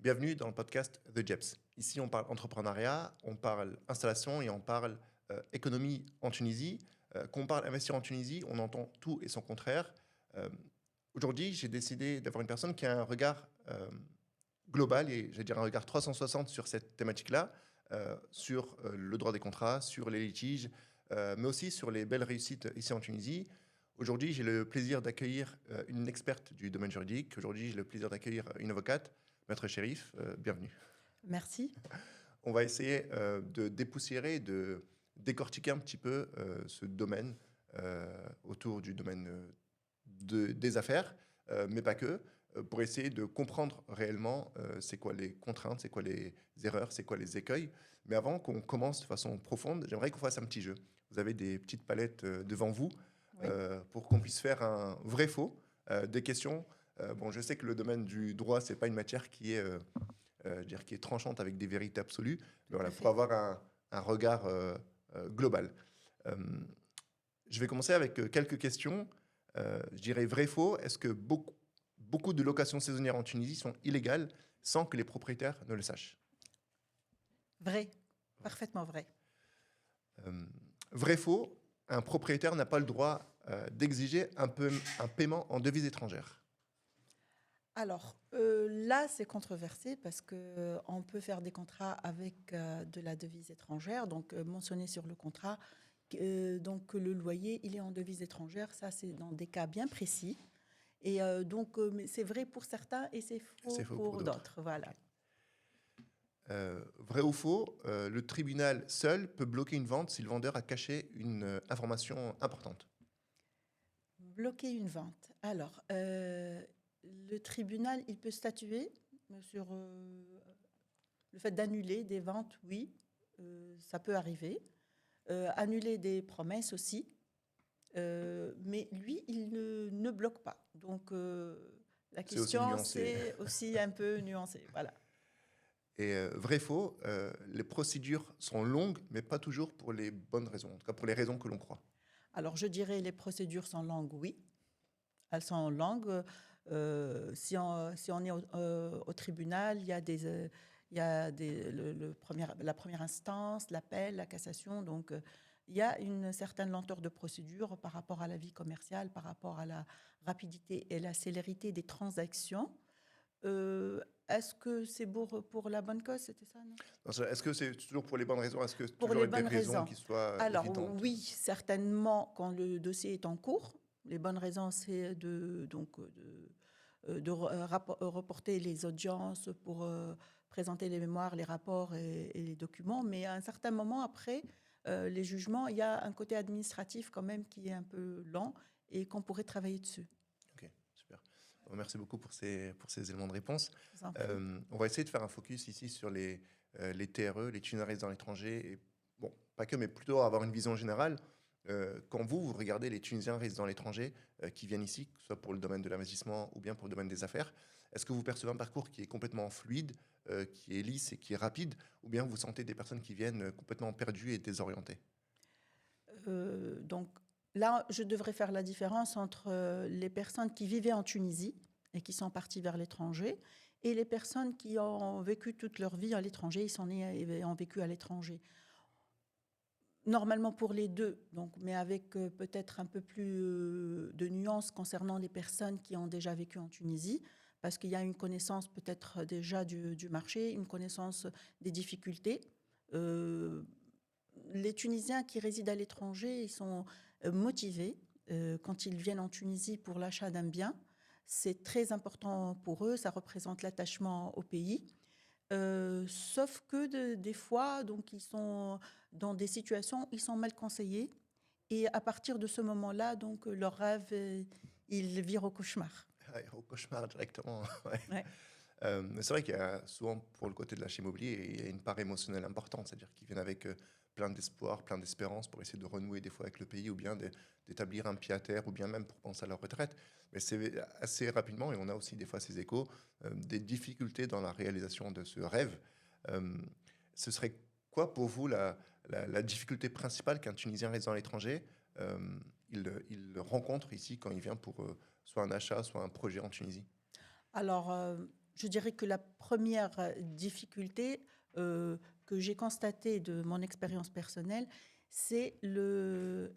Bienvenue dans le podcast The Jeps. Ici, on parle entrepreneuriat, on parle installation et on parle économie en Tunisie. Quand on parle investir en Tunisie, on entend tout et son contraire. Euh, Aujourd'hui, j'ai décidé d'avoir une personne qui a un regard global et, je vais dire, un regard 360 sur cette thématique-là, sur le droit des contrats, sur les litiges, mais aussi sur les belles réussites ici en Tunisie. Aujourd'hui, j'ai le plaisir d'accueillir une experte du domaine juridique. Aujourd'hui, j'ai le plaisir d'accueillir une avocate, Maître Chérif. Bienvenue. Merci. On va essayer de dépoussiérer, de décortiquer un petit peu ce domaine autour du domaine des affaires, mais pas que, pour essayer de comprendre réellement c'est quoi les contraintes, c'est quoi les erreurs, c'est quoi les écueils. Mais avant qu'on commence de façon profonde, j'aimerais qu'on fasse un petit jeu. Vous avez des petites palettes devant vous Oui. pour qu'on puisse faire un vrai-faux, des questions. Bon, je sais que le domaine du droit, c'est pas une matière qui est je veux dire, qui est tranchante avec des vérités absolues, mais Tout à voilà, pour fait. avoir un regard global. Euh, je vais commencer avec quelques questions. Je dirais vrai-faux. Est-ce que beaucoup de locations saisonnières en Tunisie sont illégales sans que les propriétaires ne le sachent? Vrai. Parfaitement vrai. Euh, Vrai-faux. Un propriétaire n'a pas le droit d'exiger un paiement en devise étrangère. Alors, là, c'est controversé parce que on peut faire des contrats avec de la devise étrangère, donc mentionné sur le contrat, donc que le loyer, il est en devise étrangère. Ça, c'est dans des cas bien précis. Et donc, mais c'est vrai pour certains et c'est faux C'est faux pour pour d'autres. d'autres. Ok. Voilà. Vrai ou faux, le tribunal seul peut bloquer une vente si le vendeur a caché une information importante. Bloquer une vente. Alors, le tribunal, il peut statuer sur le fait d'annuler des ventes, oui, ça peut arriver. Annuler des promesses aussi. Mais lui, il ne bloque pas. Donc, la C'est aussi question, nuancé. c'est aussi un peu nuancé. Voilà. Et vrai-faux, les procédures sont longues, mais pas toujours pour les bonnes raisons, en tout cas pour les raisons que l'on croit. Alors, je dirais les procédures sont longues, oui. Elles sont longues. Si on est au tribunal, il y a la première instance, l'appel, la cassation. Donc, il y a une certaine lenteur de procédure par rapport à la vie commerciale, par rapport à la rapidité et la célérité des transactions. Est-ce que c'est pour la bonne cause, c'était ça, non? Est-ce que c'est toujours pour les bonnes raisons? Est-ce que c'est Pour toujours les des bonnes raisons raisons. qui soient Alors évidentes? oui, certainement quand le dossier est en cours. Les bonnes raisons, c'est de reporter les audiences pour présenter les mémoires, les rapports et les documents. Mais à un certain moment, après les jugements, il y a un côté administratif quand même qui est un peu lent et qu'on pourrait travailler dessus. Ok, super. Bon, merci beaucoup pour ces éléments de réponse. Je vous en prie. On va essayer de faire un focus ici sur les TRE, les Tunisiens résidents à l'étranger, et bon, pas que, mais plutôt avoir une vision générale. Quand vous regardez les Tunisiens résidant à l'étranger qui viennent ici, que ce soit pour le domaine de l'investissement ou bien pour le domaine des affaires, est-ce que vous percevez un parcours qui est complètement fluide, qui est lisse et qui est rapide, ou bien vous sentez des personnes qui viennent complètement perdues et désorientées? Donc là, je devrais faire la différence entre les personnes qui vivaient en Tunisie et qui sont parties vers l'étranger et les personnes qui ont vécu toute leur vie à l'étranger, ils sont nés et ont vécu à l'étranger. Normalement pour les deux, donc, mais avec peut-être un peu plus de nuances concernant les personnes qui ont déjà vécu en Tunisie, parce qu'il y a une connaissance peut-être déjà du marché, une connaissance des difficultés. Euh, les Tunisiens qui résident à l'étranger, ils sont motivés quand ils viennent en Tunisie pour l'achat d'un bien. C'est très important pour eux, ça représente l'attachement au pays. Sauf que des fois, donc, ils sont dans des situations, ils sont mal conseillés. Et à partir de ce moment-là, donc, leur rêve, il vire au cauchemar. Ouais, au cauchemar directement. Ouais. Ouais. Mais c'est vrai qu'il y a souvent, pour le côté de l'achat immobilier, il y a une part émotionnelle importante, c'est-à-dire qu'ils viennent avec plein d'espoir, plein d'espérance pour essayer de renouer des fois avec le pays ou bien d'établir un pied à terre ou bien même pour penser à leur retraite. Mais c'est assez rapidement, et on a aussi des fois ces échos, des difficultés dans la réalisation de ce rêve. Euh, Ce serait quoi pour vous la difficulté principale qu'un Tunisien résidant à l'étranger il rencontre ici quand il vient pour soit un achat, soit un projet en Tunisie? Alors, je dirais que la première difficulté que j'ai constatée de mon expérience personnelle, c'est le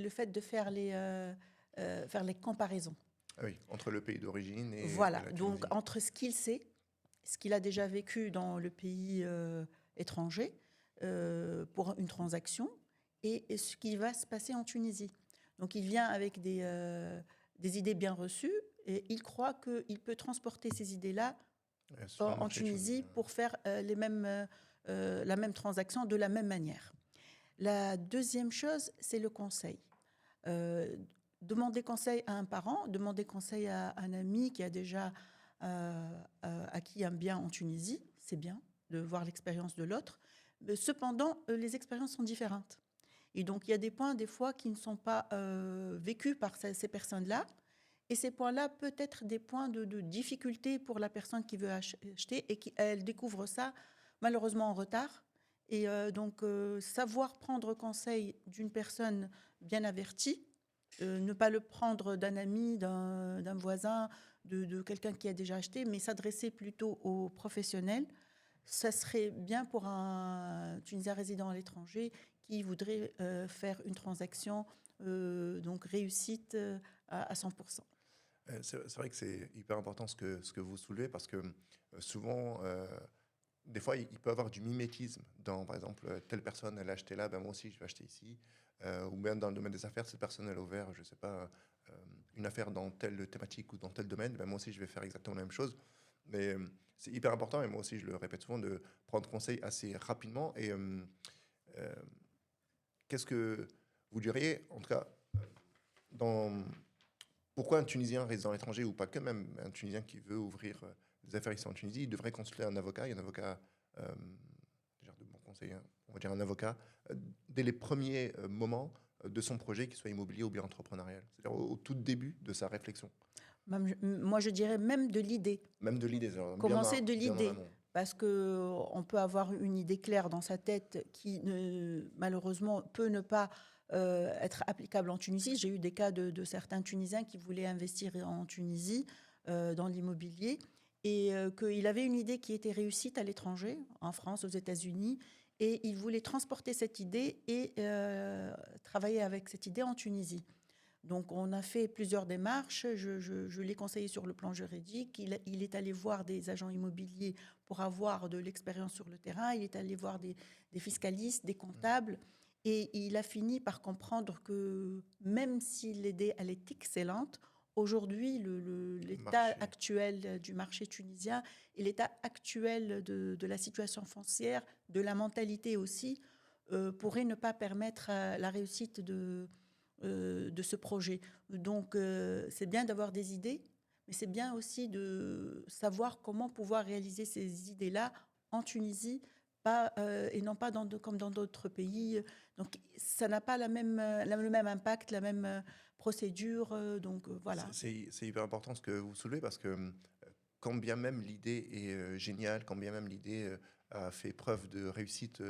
fait de faire les comparaisons. Ah oui, entre le pays d'origine et Voilà, la donc Tunisie. entre ce qu'il sait, ce qu'il a déjà vécu dans le pays étranger pour une transaction et ce qui va se passer en Tunisie. Donc il vient avec des idées bien reçues et il croit qu'il peut transporter ces idées-là Sur le en marché Tunisie tunisien. pour faire la même transaction de la même manière. La deuxième chose, c'est le conseil. Euh, Demander conseil à un parent, demander conseil à un ami qui a déjà acquis un bien en Tunisie, c'est bien de voir l'expérience de l'autre. Cependant, les expériences sont différentes. Et donc, il y a des points, des fois, qui ne sont pas vécus par ces personnes-là. Et ces points-là peuvent être des points de difficulté pour la personne qui veut acheter et qui, elle découvre ça malheureusement en retard. Et donc, savoir prendre conseil d'une personne bien avertie, ne pas le prendre d'un ami, d'un voisin, de quelqu'un qui a déjà acheté, mais s'adresser plutôt aux professionnels, ça serait bien pour un Tunisien résident à l'étranger qui voudrait faire une transaction donc réussite à 100%. C'est vrai que c'est hyper important ce que vous soulevez parce que souvent, des fois, il peut y avoir du mimétisme dans, par exemple, telle personne, elle a acheté là, ben moi aussi, je vais acheter ici. Ou même dans le domaine des affaires, cette personne, elle a ouvert, je ne sais pas, une affaire dans telle thématique ou dans tel domaine, ben moi aussi, je vais faire exactement la même chose. Mais c'est hyper important, et moi aussi, je le répète souvent, de prendre conseil assez rapidement. Et euh, qu'est-ce que vous diriez, en tout cas, dans, pourquoi un Tunisien résident à l'étranger, ou pas que même un Tunisien qui veut ouvrir des affaires ici en Tunisie, il devrait consulter un avocat, et un avocat, déjà de bons conseils, hein, on va dire un avocat, dès les premiers moments de son projet, qu'il soit immobilier ou bien entrepreneurial, c'est-à-dire au tout début de sa réflexion. Moi, je dirais même de l'idée. Même de l'idée, Commencer de bien en l'idée. amont. Parce qu'on peut avoir une idée claire dans sa tête qui, malheureusement, peut ne pas être applicable en Tunisie. J'ai eu des cas de certains Tunisiens qui voulaient investir en Tunisie dans l'immobilier et qu'il avait une idée qui était réussite à l'étranger, en France, aux États-Unis, et il voulait transporter cette idée et travailler avec cette idée en Tunisie. Donc, on a fait plusieurs démarches. Je l'ai conseillé sur le plan juridique. Il est allé voir des agents immobiliers pour avoir de l'expérience sur le terrain. Il est allé voir des fiscalistes, des comptables. Et il a fini par comprendre que même si l'idée, elle est excellente, aujourd'hui, l'état Marché. actuel du marché tunisien et l'état actuel de la situation foncière, de la mentalité aussi, pourrait ne pas permettre la réussite de ce projet. Donc, c'est bien d'avoir des idées, mais c'est bien aussi de savoir comment pouvoir réaliser ces idées-là en Tunisie, pas, et non pas comme dans d'autres pays. Donc, ça n'a pas le même impact, la même procédure. Donc, voilà. C'est hyper important ce que vous soulevez parce que quand bien même l'idée est géniale, quand bien même l'idée a fait preuve de réussite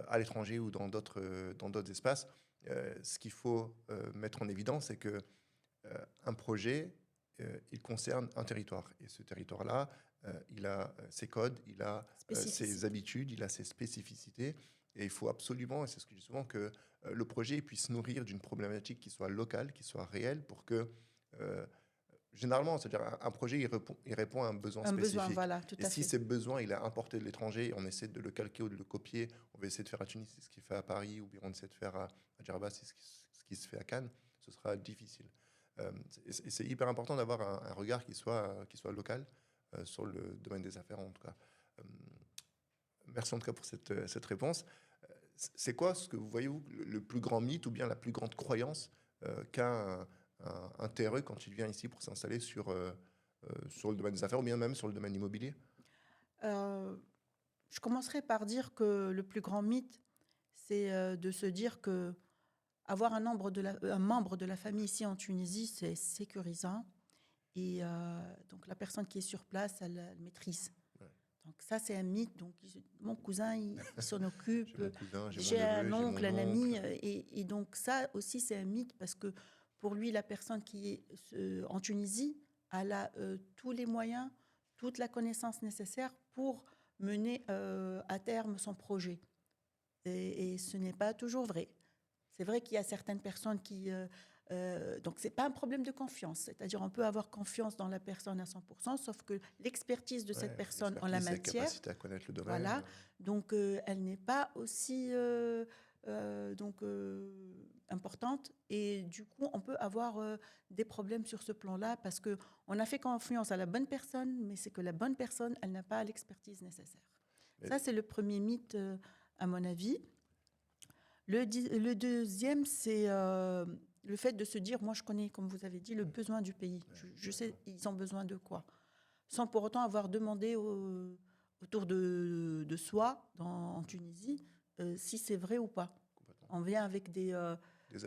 à l'étranger ou dans d'autres espaces, ce qu'il faut mettre en évidence, c'est que un projet, il concerne un territoire. Et ce territoire-là, il a ses codes, il a ses Spécificité. habitudes, il a ses spécificités. Et il faut absolument, et c'est ce que je dis souvent, que le projet puisse nourrir d'une problématique qui soit locale, qui soit réelle, pour que euh, généralement, c'est-à-dire un projet, il répond à un besoin Un besoin, spécifique. voilà, tout Et à si fait. ce besoin, il est importé de l'étranger, on essaie de le calquer ou de le copier, on va essayer de faire à Tunis ce qu'il fait à Paris, ou bien on essaie de faire à Djerba ce qui se fait à Cannes, ce sera difficile. C'est hyper important d'avoir un regard qui soit local sur le domaine des affaires, en tout cas. Euh, Merci en tout cas pour cette réponse. C'est quoi ce que vous voyez, vous, le plus grand mythe ou bien la plus grande croyance qu'a un TRE quand il vient ici pour s'installer sur le domaine des affaires ou bien même sur le domaine immobilier? Euh, je commencerai par dire que le plus grand mythe, c'est de se dire que avoir un membre de la famille ici en Tunisie, c'est sécurisant. Et donc, la personne qui est sur place, elle maîtrise. Ouais. Donc, ça, c'est un mythe. Donc, mon cousin, il s'en J'ai occupe. mon cousin, j'ai mon J'ai un neveu, j'ai oncle, mon un oncle. ami. Et donc, ça aussi, c'est un mythe parce que pour lui, la personne qui est en Tunisie, elle a tous les moyens, toute la connaissance nécessaire pour mener à terme son projet. Et ce n'est pas toujours vrai. C'est vrai qu'il y a certaines personnes qui... donc, ce n'est pas un problème de confiance. C'est-à-dire, on peut avoir confiance dans la personne à 100%, sauf que l'expertise de cette personne en la l'expertise, matière, capacité à connaître le domaine. voilà, donc elle n'est pas aussi importante. Et du coup, on peut avoir des problèmes sur ce plan-là parce qu'on a fait confiance à la bonne personne, mais c'est que la bonne personne, elle n'a pas l'expertise nécessaire. Ça, c'est le premier mythe, à mon avis. Le deuxième, c'est le fait de se dire, moi je connais, comme vous avez dit, le besoin du pays. Je sais, ils ont besoin de quoi. Sans pour autant avoir demandé autour de soi, en Tunisie, si c'est vrai ou pas. On vient avec des a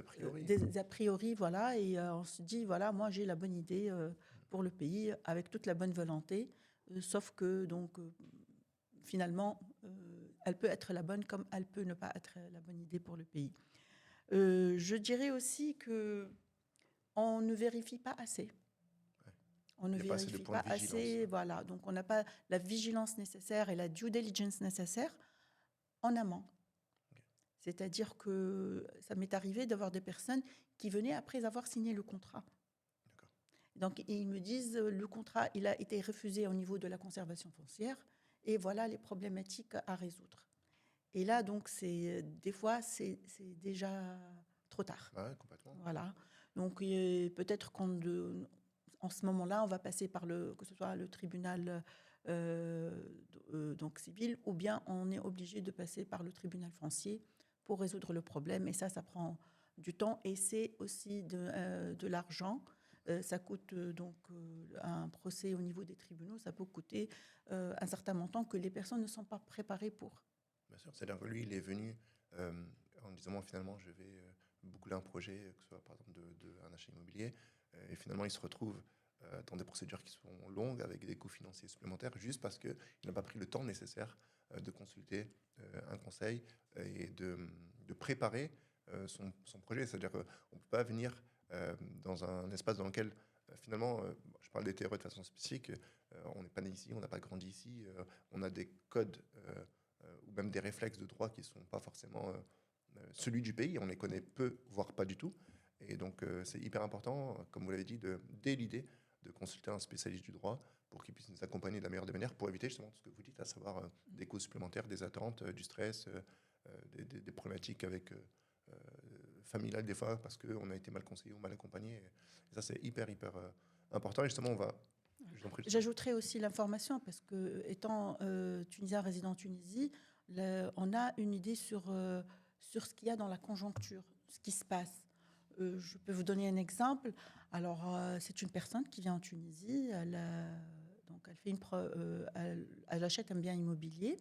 priori. Des a priori, voilà, et on se dit, voilà, moi j'ai la bonne idée pour le pays, avec toute la bonne volonté, sauf que, donc, finalement, elle peut être la bonne comme elle peut ne pas être la bonne idée pour le pays. Je dirais aussi qu'on ne vérifie pas assez. On ne vérifie pas assez, voilà. Donc, on n'a pas la vigilance nécessaire et la due diligence nécessaire en amont. C'est-à-dire que ça m'est arrivé d'avoir des personnes qui venaient après avoir signé le contrat. Donc, ils me disent, le contrat, il a été refusé au niveau de la conservation foncière et voilà les problématiques à résoudre. Et là, donc, des fois, c'est déjà trop tard. Ouais, complètement. Voilà. Donc, peut-être en ce moment-là, on va passer par que ce soit le tribunal donc civil, ou bien on est obligé de passer par le tribunal foncier pour résoudre le problème. Et ça prend du temps et c'est aussi de l'argent. Ça coûte donc un procès au niveau des tribunaux, ça peut coûter un certain montant que les personnes ne sont pas préparées pour. Bien sûr, c'est-à-dire que lui, il est venu en disant, moi, finalement, je vais boucler un projet, que ce soit par exemple d'un achat immobilier, et finalement, il se retrouve dans des procédures qui sont longues, avec des coûts financiers supplémentaires, juste parce qu'il n'a pas pris le temps nécessaire de consulter un conseil et de préparer son projet. C'est-à-dire qu'on ne peut pas venir dans un espace dans lequel, finalement, je parle des TRE de façon spécifique, on n'est pas né ici, on n'a pas grandi ici, on a des codes ou même des réflexes de droit qui ne sont pas forcément celui du pays, on les connaît peu, voire pas du tout. Et donc, c'est hyper important, comme vous l'avez dit, dès l'idée, de consulter un spécialiste du droit pour qu'il puisse nous accompagner de la meilleure des manières pour éviter justement ce que vous dites, à savoir des causes supplémentaires, des attentes, du stress, des problématiques avec familiales des fois parce qu'on a été mal conseillé ou mal accompagné. Et ça, c'est hyper important. Et justement, on va... J'ajouterais aussi l'information parce que, étant tunisien résident en Tunisie, on a une idée sur ce qu'il y a dans la conjoncture, ce qui se passe. Je peux vous donner un exemple. Alors, c'est une personne qui vient en Tunisie. Elle achète un bien immobilier.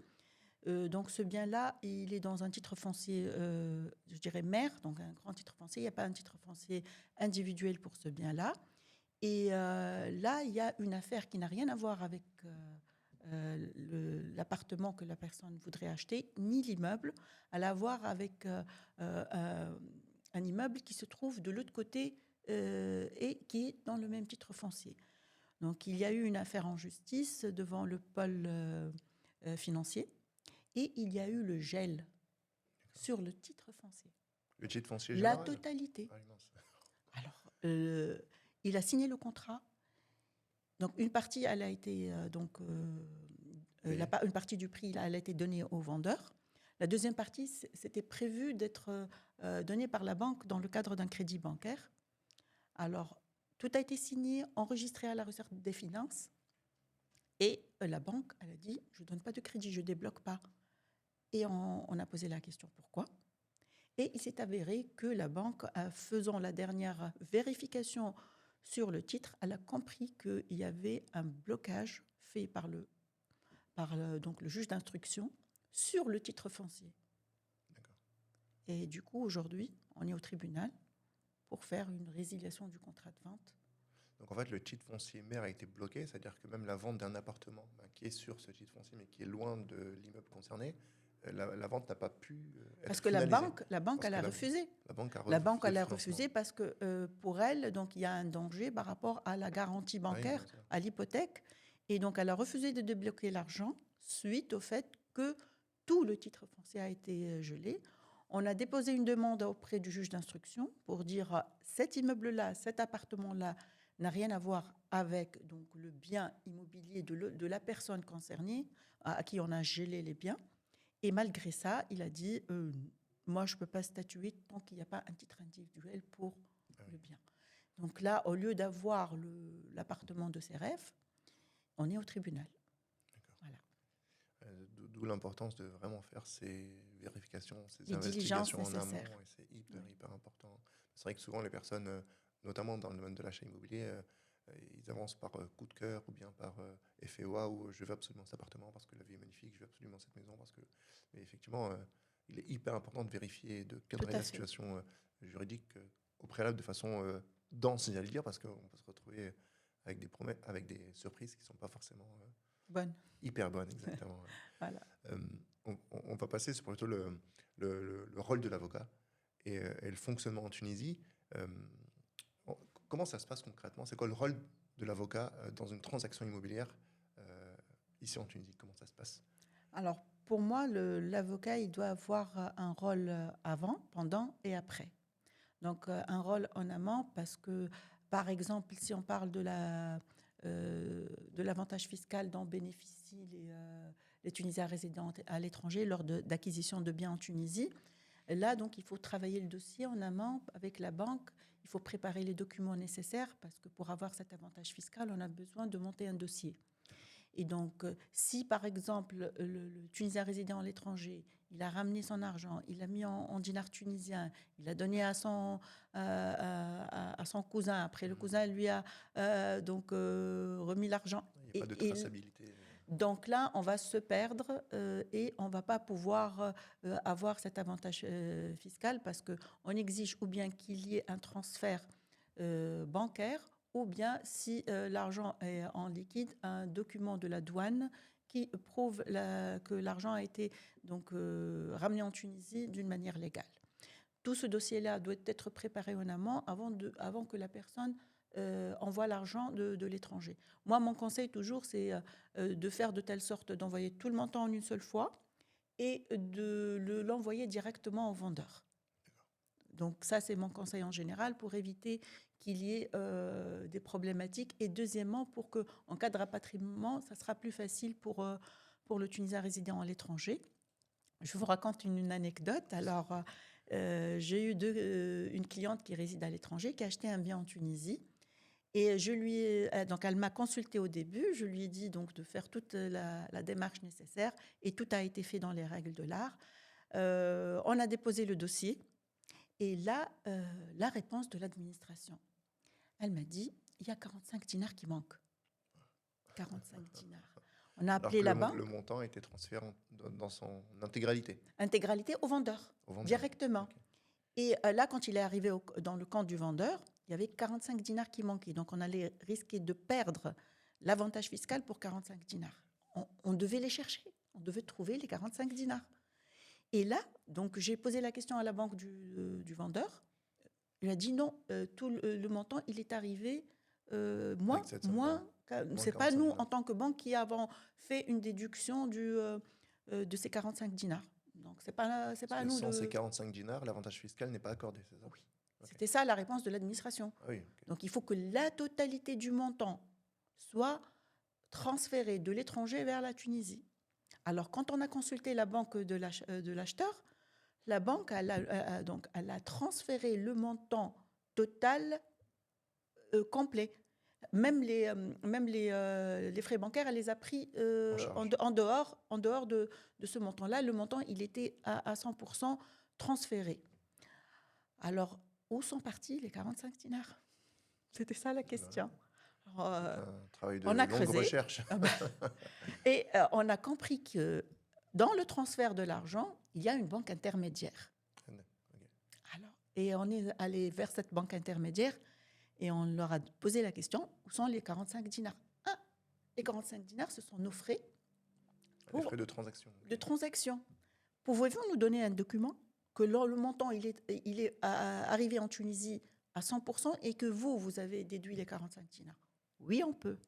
Donc, ce bien-là, il est dans un titre foncier, je dirais mère, donc un grand titre foncier. Il n'y a pas un titre foncier individuel pour ce bien-là. Et là, il y a une affaire qui n'a rien à voir avec l'appartement que la personne voudrait acheter, ni l'immeuble. Elle a à voir avec un immeuble qui se trouve de l'autre côté et qui est dans le même titre foncier. Donc, il y a eu une affaire en justice devant le pôle financier et il y a eu le gel sur le titre foncier. Le titre foncier général ? La totalité. Alors, il a signé le contrat. Donc, une partie, elle a été une partie du prix, elle a été donnée au vendeur. La deuxième partie, c'était prévu d'être donnée par la banque dans le cadre d'un crédit bancaire. Alors, tout a été signé, enregistré à la Recette des Finances. Et la banque, elle a dit, je ne donne pas de crédit, je ne débloque pas. Et on a posé la question, pourquoi ? Et il s'est avéré que la banque, faisant la dernière vérification sur le titre, elle a compris qu'il y avait un blocage fait par donc le juge d'instruction sur le titre foncier. D'accord. Et du coup, aujourd'hui, on est au tribunal pour faire une résiliation du contrat de vente. Donc en fait, le titre foncier mère a été bloqué, c'est-à-dire que même la vente d'un appartement qui est sur ce titre foncier, mais qui est loin de l'immeuble concerné, la vente n'a pas pu être parce que finalisée. la banque, elle a refusé. La banque a refusé parce que pour elle, donc il y a un danger par rapport à la garantie bancaire, à l'hypothèque, Et donc, elle a refusé de débloquer l'argent suite au fait que tout le titre foncier a été gelé. On a déposé une demande auprès du juge d'instruction pour dire cet immeuble-là, cet appartement-là n'a rien à voir avec donc, le bien immobilier de la personne concernée à qui on a gelé les biens. Et malgré ça, il a dit moi, je ne peux pas statuer tant qu'il n'y a pas un titre individuel pour le bien. Donc là, au lieu d'avoir l'appartement de ses rêves, on est au tribunal. Voilà. D'où l'importance de vraiment faire ces vérifications, ces les investigations en nécessaires. amont. Et c'est hyper important. C'est vrai que souvent, les personnes, notamment dans le domaine de l'achat immobilier, ils avancent par coup de cœur ou bien par effet waouh, je veux absolument cet appartement parce que la vie est magnifique, je veux absolument cette maison parce que. Mais effectivement, il est hyper important de vérifier et de cadrer la situation juridique au préalable de façon dense, j'allais dire, parce qu'on peut se retrouver avec des promesses, avec des surprises qui ne sont pas forcément bonnes. Hyper bonnes, exactement. Voilà. On va passer sur plutôt le rôle de l'avocat et le fonctionnement en Tunisie. Comment ça se passe concrètement? C'est quoi le rôle de l'avocat dans une transaction immobilière ici en Tunisie? Comment ça se passe? Alors, pour moi, l'avocat, il doit avoir un rôle avant, pendant et après. Donc, un rôle en amont parce que, par exemple, si on parle de l'avantage fiscal dont bénéficient les Tunisiens résidant à l'étranger lors d'acquisition de biens en Tunisie, là, donc, il faut travailler le dossier en amont avec la banque. Il faut préparer les documents nécessaires parce que pour avoir cet avantage fiscal, on a besoin de monter un dossier. Et donc, si par exemple, le Tunisien résidant à l'étranger, il a ramené son argent, il l'a mis en dinars tunisiens, il l'a donné à son cousin, après le cousin lui a remis l'argent. Il n'y a pas de traçabilité. Donc là, on va se perdre et on ne va pas pouvoir avoir cet avantage fiscal parce qu'on exige ou bien qu'il y ait un transfert bancaire ou bien si l'argent est en liquide, un document de la douane qui prouve que l'argent a été donc, ramené en Tunisie d'une manière légale. Tout ce dossier-là doit être préparé en amont avant que la personne envoie l'argent de l'étranger. Moi, mon conseil toujours, c'est de faire de telle sorte d'envoyer tout le montant en une seule fois et de l'envoyer directement au vendeur. Donc ça, c'est mon conseil en général pour éviter qu'il y ait des problématiques. Et deuxièmement, pour qu'en cas de rapatriement, ça sera plus facile pour le Tunisien résidant à l'étranger. Je vous raconte une anecdote. Alors, j'ai eu une cliente qui réside à l'étranger, qui a acheté un bien en Tunisie. Et donc elle m'a consultée au début. Je lui ai dit donc de faire toute la démarche nécessaire. Et tout a été fait dans les règles de l'art. On a déposé le dossier. Et là, la réponse de l'administration. Elle m'a dit, il y a 45 dinars qui manquent. 45 dinars. On a appelé la banque. Le montant a été transféré dans son intégralité. Intégralité au vendeur, directement. Okay. Et là, quand il est arrivé dans le compte du vendeur, il y avait 45 dinars qui manquaient. Donc, on allait risquer de perdre l'avantage fiscal pour 45 dinars. On devait les chercher. On devait trouver les 45 dinars. Et là, donc, j'ai posé la question à la banque du vendeur. Il a dit non, tout le montant, il est arrivé moins. C'est pas nous, en tant que banque, qui avons fait une déduction de ces 45 dinars. Donc, c'est pas à nous. Sans ces 45 dinars, l'avantage fiscal n'est pas accordé, c'est ça? Oui. Okay. C'était ça la réponse de l'administration. Ah oui, okay. Donc, il faut que la totalité du montant soit transférée de l'étranger vers la Tunisie. Alors, quand on a consulté la banque de l'acheteur, la banque elle a transféré le montant total complet. Même les frais bancaires, elle les a pris en dehors de ce montant-là. Le montant, il était à 100% transféré. Alors, où sont partis les 45 dinars? C'était ça la question. Alors, un travail de longue recherche. Et on a compris que dans le transfert de l'argent, il y a une banque intermédiaire. Okay. Alors, et on est allé vers cette banque intermédiaire et on leur a posé la question, où sont les 45 dinars? Les 45 dinars, ce sont nos frais. Les frais de transaction. De transaction. Pouvez-vous nous donner un document que le montant il est arrivé en Tunisie à 100% et que vous avez déduit les 45 dinars? Oui, on peut.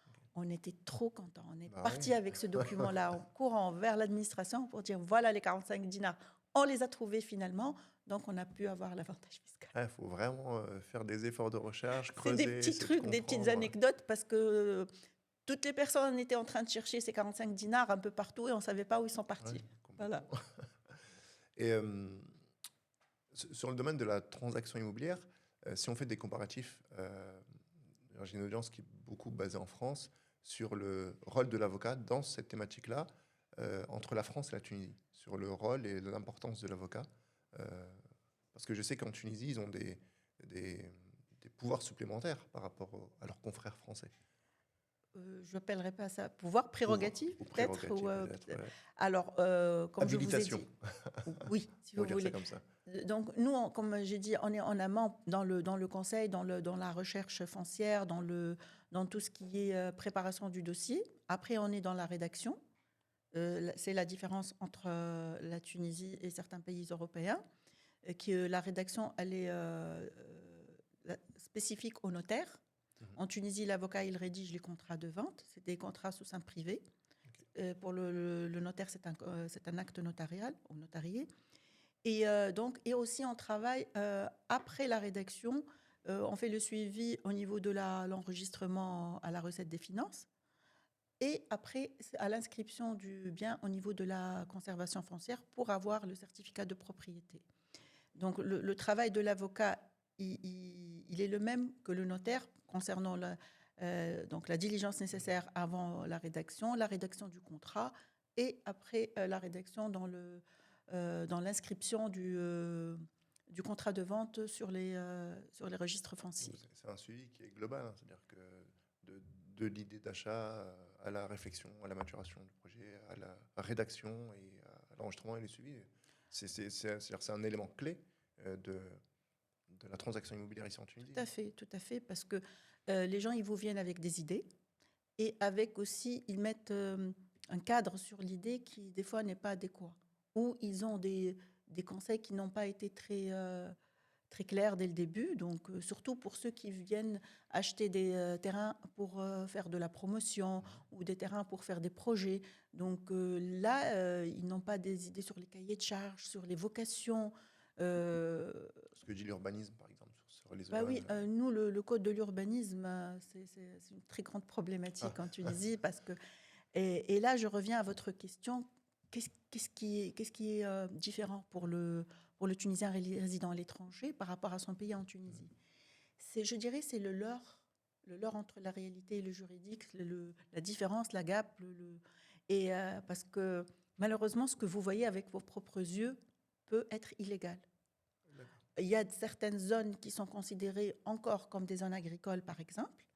Okay. On était trop contents. On est Bah parti oui. avec ce document-là en courant vers l'administration pour dire voilà les 45 dinars. On les a trouvés finalement, donc on a pu avoir l'avantage fiscal. Il faut vraiment faire des efforts de recherche, C'est des creuser, petits essayer de trucs, des petites comprendre. anecdotes parce que toutes les personnes étaient en train de chercher ces 45 dinars un peu partout et on ne savait pas où ils sont Ouais, partis. Voilà. complètement. Et sur le domaine de la transaction immobilière, si on fait des comparatifs, j'ai une audience qui est beaucoup basée en France sur le rôle de l'avocat dans cette thématique-là, entre la France et la Tunisie, sur le rôle et l'importance de l'avocat. Euh, Parce que je sais qu'en Tunisie, ils ont des, des pouvoirs supplémentaires par rapport à leurs confrères français. Je n'appellerais pas ça pouvoir Pouvoir prérogative, ou peut-être. prérogative peut-être, ouais. Alors, comme je vous ai Habilitation, dit, oui, si on vous va dire ça voulez. comme ça. Donc, nous, comme j'ai dit, on est en amont dans le conseil, dans la recherche foncière, dans tout ce qui est préparation du dossier. Après, on est dans la rédaction. C'est la différence entre la Tunisie et certains pays européens, que la rédaction, elle est spécifique au notaire. En Tunisie, l'avocat, il rédige les contrats de vente. C'est des contrats sous seing privé. Pour le notaire, c'est un acte notarial ou notarié. Et aussi, on travaille après la rédaction. On fait le suivi au niveau de l'enregistrement à la recette des finances. Et après, à l'inscription du bien au niveau de la conservation foncière pour avoir le certificat de propriété. Donc, le travail de l'avocat, il est le même que le notaire concernant donc la diligence nécessaire avant la rédaction du contrat et après la rédaction dans l'inscription du contrat de vente sur les registres fonciers. C'est un suivi qui est global, hein, c'est-à-dire que de l'idée d'achat à la réflexion, à la maturation du projet, à la rédaction et à l'enregistrement et le suivi, c'est un élément clé de la transaction immobilière ici en Tunisie. Tout à fait, parce que les gens, ils vous viennent avec des idées et avec aussi, ils mettent un cadre sur l'idée qui, des fois, n'est pas adéquat. Ou ils ont des conseils qui n'ont pas été très clairs dès le début. Donc, surtout pour ceux qui viennent acheter des terrains pour faire de la promotion ou des terrains pour faire des projets. Donc là, ils n'ont pas des idées sur les cahiers de charges, sur les vocations. Ce que dit l'urbanisme, par exemple, sur les Bah zones. oui, nous, le code de l'urbanisme, c'est une très grande problématique en Tunisie parce que, et là, je reviens à votre question, qu'est-ce qui est différent pour le Tunisien résident à l'étranger par rapport à son pays en Tunisie? Je dirais, c'est le leurre entre la réalité et le juridique, la différence, la gap, parce que malheureusement, ce que vous voyez avec vos propres yeux peut être illégal. Il y a certaines zones qui sont considérées encore comme des zones agricoles, par exemple,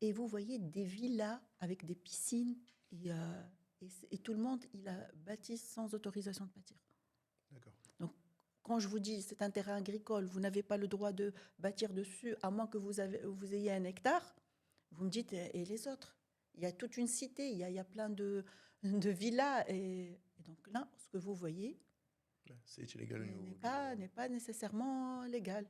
et vous voyez des villas avec des piscines, et tout le monde, il a bâti sans autorisation de bâtir. D'accord. Donc, quand je vous dis c'est un terrain agricole, vous n'avez pas le droit de bâtir dessus, à moins que vous ayez 1 hectare, vous me dites, et les autres? Il y a toute une cité, il y a plein de villas, et donc là, ce que vous voyez, c'est illégal au niveau n'est pas nécessairement légal.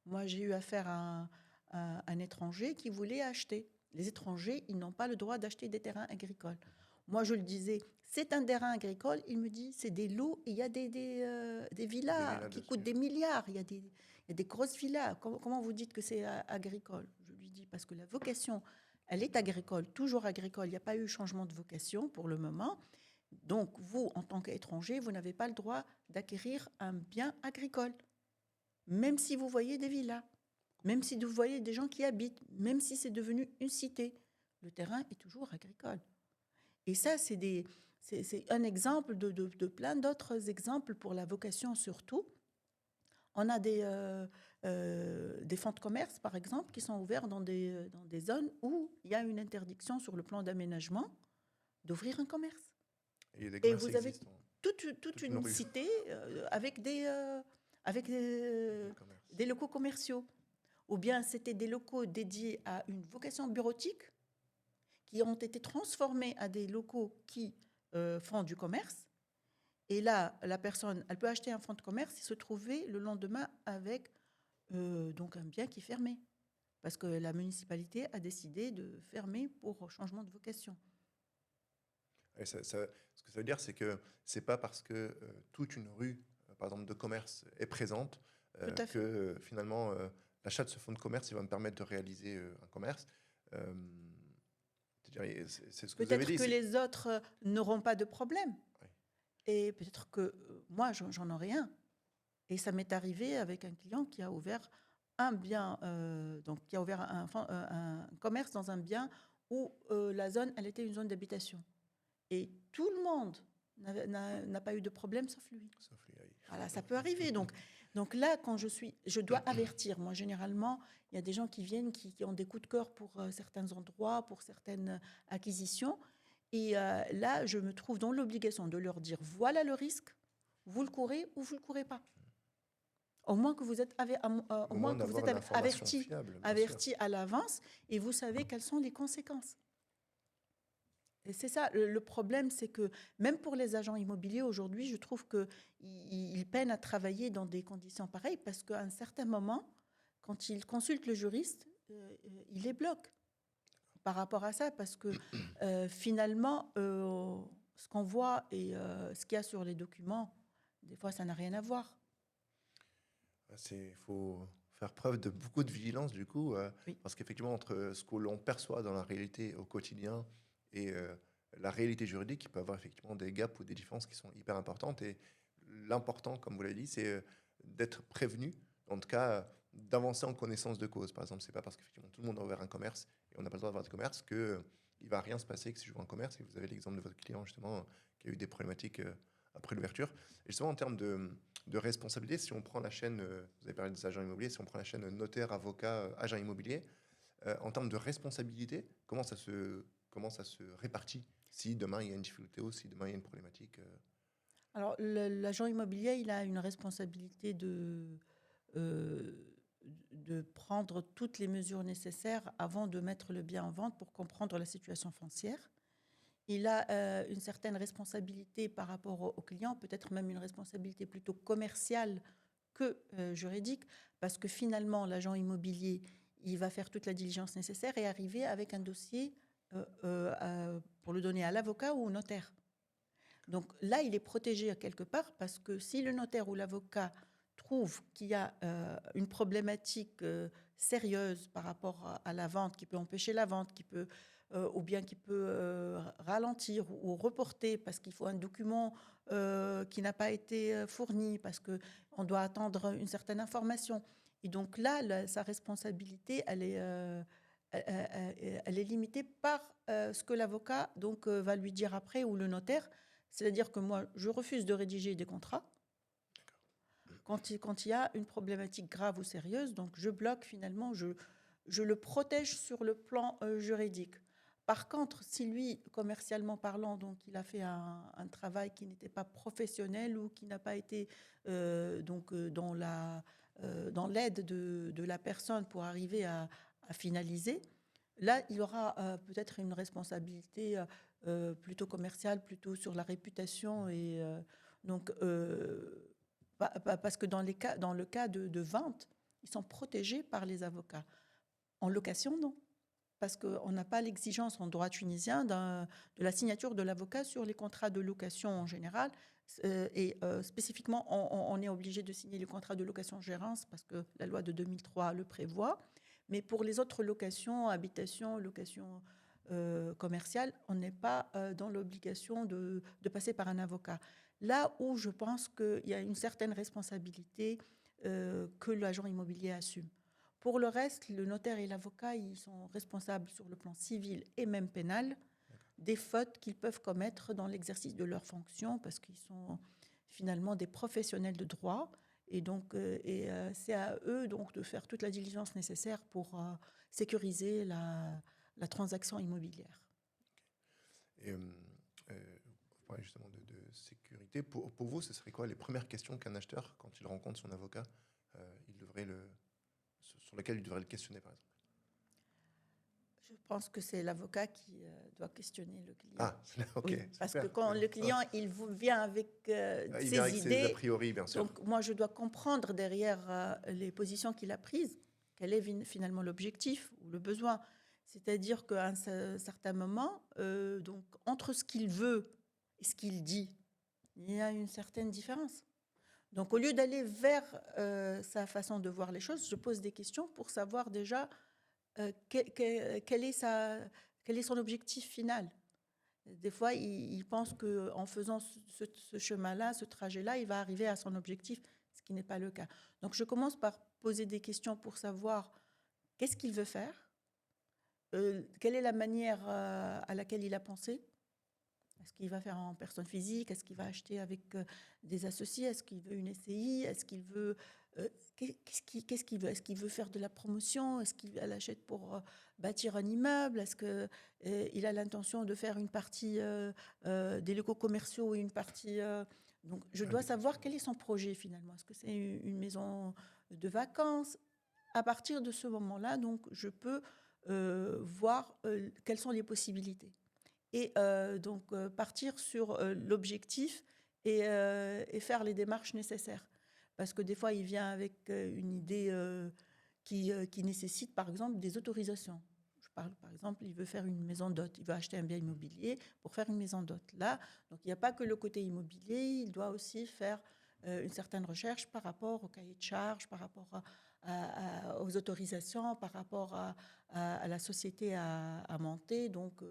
Moi, j'ai eu affaire à un étranger qui voulait acheter. Les étrangers, ils n'ont pas le droit d'acheter des terrains agricoles. Moi, je le disais, c'est un terrain agricole. Il me dit, c'est des lots. Il y a des villas qui coûtent des milliards. Il y a des grosses villas. Comment vous dites que c'est agricole? Je lui dis, parce que la vocation, elle est agricole, toujours agricole. Il n'y a pas eu changement de vocation pour le moment. Donc, vous, en tant qu'étranger, vous n'avez pas le droit d'acquérir un bien agricole, même si vous voyez des villas, même si vous voyez des gens qui habitent, même si c'est devenu une cité. Le terrain est toujours agricole. Et ça, c'est un exemple de plein d'autres exemples pour la vocation surtout. On a des fonds de commerce, par exemple, qui sont ouverts dans des zones où il y a une interdiction sur le plan d'aménagement d'ouvrir un commerce. Et vous avez toute une cité avec des locaux commerciaux. Ou bien c'était des locaux dédiés à une vocation bureautique qui ont été transformés à des locaux qui font du commerce. Et là, la personne, elle peut acheter un fonds de commerce et se trouver le lendemain avec donc un bien qui est fermé. parce que la municipalité a décidé de fermer pour changement de vocation. Et ce que ça veut dire, c'est que c'est pas parce que toute une rue, par exemple, de commerce est présente Tout à fait. que finalement l'achat de ce fonds de commerce, il va me permettre de réaliser un commerce. Euh, C'est-à-dire, c'est ce que vous avez Peut-être dit. que les autres n'auront pas de problème. Ouais. Et peut-être que moi, j'en aurai un. Et ça m'est arrivé avec un client qui a ouvert un bien, donc qui a ouvert un commerce dans un bien où la zone, elle était une zone d'habitation. Et tout le monde n'a pas eu de problème sauf lui. Sauf lui, oui. Voilà, ça peut arriver. Donc là, quand je dois avertir. Moi, généralement, il y a des gens qui viennent, qui ont des coups de cœur pour certains endroits, pour certaines acquisitions. Et là, je me trouve dans l'obligation de leur dire, voilà le risque, vous le courez ou vous ne le courez pas. Au moins que vous êtes, Au moins d'avoir une information fiable, bien sûr. averti à l'avance et vous savez quelles sont les conséquences. Et c'est ça, le problème, c'est que même pour les agents immobiliers, aujourd'hui, je trouve qu'ils peinent à travailler dans des conditions pareilles parce qu'à un certain moment, quand ils consultent le juriste, il les bloque par rapport à ça parce que finalement, ce qu'on voit et ce qu'il y a sur les documents, des fois, ça n'a rien à voir. Il faut faire preuve de beaucoup de vigilance, du coup, Oui. parce qu'effectivement, entre ce que l'on perçoit dans la réalité au quotidien et la réalité juridique, il peut y avoir effectivement des gaps ou des différences qui sont hyper importantes. Et l'important, comme vous l'avez dit, c'est d'être prévenu, en tout cas, d'avancer en connaissance de cause. Par exemple, c'est pas parce qu'effectivement tout le monde a ouvert un commerce et on n'a pas le droit d'avoir de commerce que il va rien se passer que si je ouvre un commerce. Et vous avez l'exemple de votre client, justement, qui a eu des problématiques après l'ouverture. Et justement, en termes de responsabilité, si on prend la chaîne, vous avez parlé des agents immobiliers, si on prend la chaîne notaire, avocat, agent immobilier, en termes de responsabilité, comment ça se répartit si demain il y a une difficulté ou si demain il y a une problématique Alors, l'agent immobilier, il a une responsabilité euh, de prendre toutes les mesures nécessaires avant de mettre le bien en vente pour comprendre la situation foncière. Il a une certaine responsabilité par rapport au client, peut-être même une responsabilité plutôt commerciale que juridique, parce que finalement, l'agent immobilier, il va faire toute la diligence nécessaire et arriver avec un dossier pour le donner à l'avocat ou au notaire. Donc là, il est protégé à quelque part parce que si le notaire ou l'avocat trouve qu'il y a une problématique sérieuse par rapport à la vente, qui peut empêcher la vente, ou bien qui peut ralentir ou reporter parce qu'il faut un document qui n'a pas été fourni, parce qu'on doit attendre une certaine information. Et donc là, sa responsabilité, elle est limitée par ce que l'avocat va lui dire après ou le notaire. C'est-à-dire que moi, je refuse de rédiger des contrats quand il y a une problématique grave ou sérieuse. Donc, je bloque finalement, je le protège sur le plan juridique. Par contre, si lui, commercialement parlant, donc il a fait un travail qui n'était pas professionnel ou qui n'a pas été dans l'aide de la personne pour arriver à finaliser, là, il aura peut-être une responsabilité plutôt commerciale, plutôt sur la réputation. Et parce que dans le cas de vente, ils sont protégés par les avocats. En location, non. Parce qu'on n'a pas l'exigence en droit tunisien de la signature de l'avocat sur les contrats de location en général. Et spécifiquement, on est obligé de signer les contrats de location-gérance parce que la loi de 2003 le prévoit. Mais pour les autres locations, habitation, location commerciale, on n'est pas dans l'obligation de passer par un avocat. Là où je pense qu'il y a une certaine responsabilité que l'agent immobilier assume. Pour le reste, le notaire et l'avocat, ils sont responsables sur le plan civil et même pénal des fautes qu'ils peuvent commettre dans l'exercice de leurs fonctions parce qu'ils sont finalement des professionnels de droit. Et donc, c'est à eux donc de faire toute la diligence nécessaire pour sécuriser la transaction immobilière. Et vous parlez justement de sécurité. Pour vous, ce serait quoi les premières questions qu'un acheteur, quand il rencontre son avocat, sur lesquelles il devrait le questionner, par exemple? Je pense que c'est l'avocat qui doit questionner le client. Ah, ok. Oui, parce que quand le client il vient avec il ses avec idées, ses a priori, bien sûr. donc moi je dois comprendre derrière les positions qu'il a prises quel est finalement l'objectif ou le besoin. C'est-à-dire qu'à un certain moment, donc, entre ce qu'il veut et ce qu'il dit, il y a une certaine différence. Donc, au lieu d'aller vers sa façon de voir les choses, je pose des questions pour savoir déjà quel est son objectif final. Des fois, il pense qu'en faisant ce chemin-là, ce trajet-là, il va arriver à son objectif, ce qui n'est pas le cas. Donc, je commence par poser des questions pour savoir qu'est-ce qu'il veut faire, quelle est la manière à laquelle il a pensé. Est-ce qu'il va faire en personne physique? Est-ce qu'il va acheter avec des associés? Est-ce qu'il veut une SCI? Est-ce qu'il veut qu'est-ce qu'il veut? Est-ce qu'il veut faire de la promotion? Est-ce qu'il achète pour bâtir un immeuble? Est-ce qu'il a l'intention de faire une partie des locaux commerciaux et une partie... donc, je dois savoir quel est son projet finalement. Est-ce que c'est une maison de vacances? À partir de ce moment-là, donc, je peux voir quelles sont les possibilités. Et donc, partir sur l'objectif et faire les démarches nécessaires. Parce que des fois, il vient avec une idée qui nécessite, par exemple, des autorisations. Je parle, par exemple, il veut faire une maison d'hôte. Il veut acheter un bien immobilier pour faire une maison d'hôte. Là, donc, il n'y a pas que le côté immobilier, il doit aussi faire une certaine recherche par rapport au cahier de charges, par rapport aux autorisations, par rapport à la société à monter. Donc,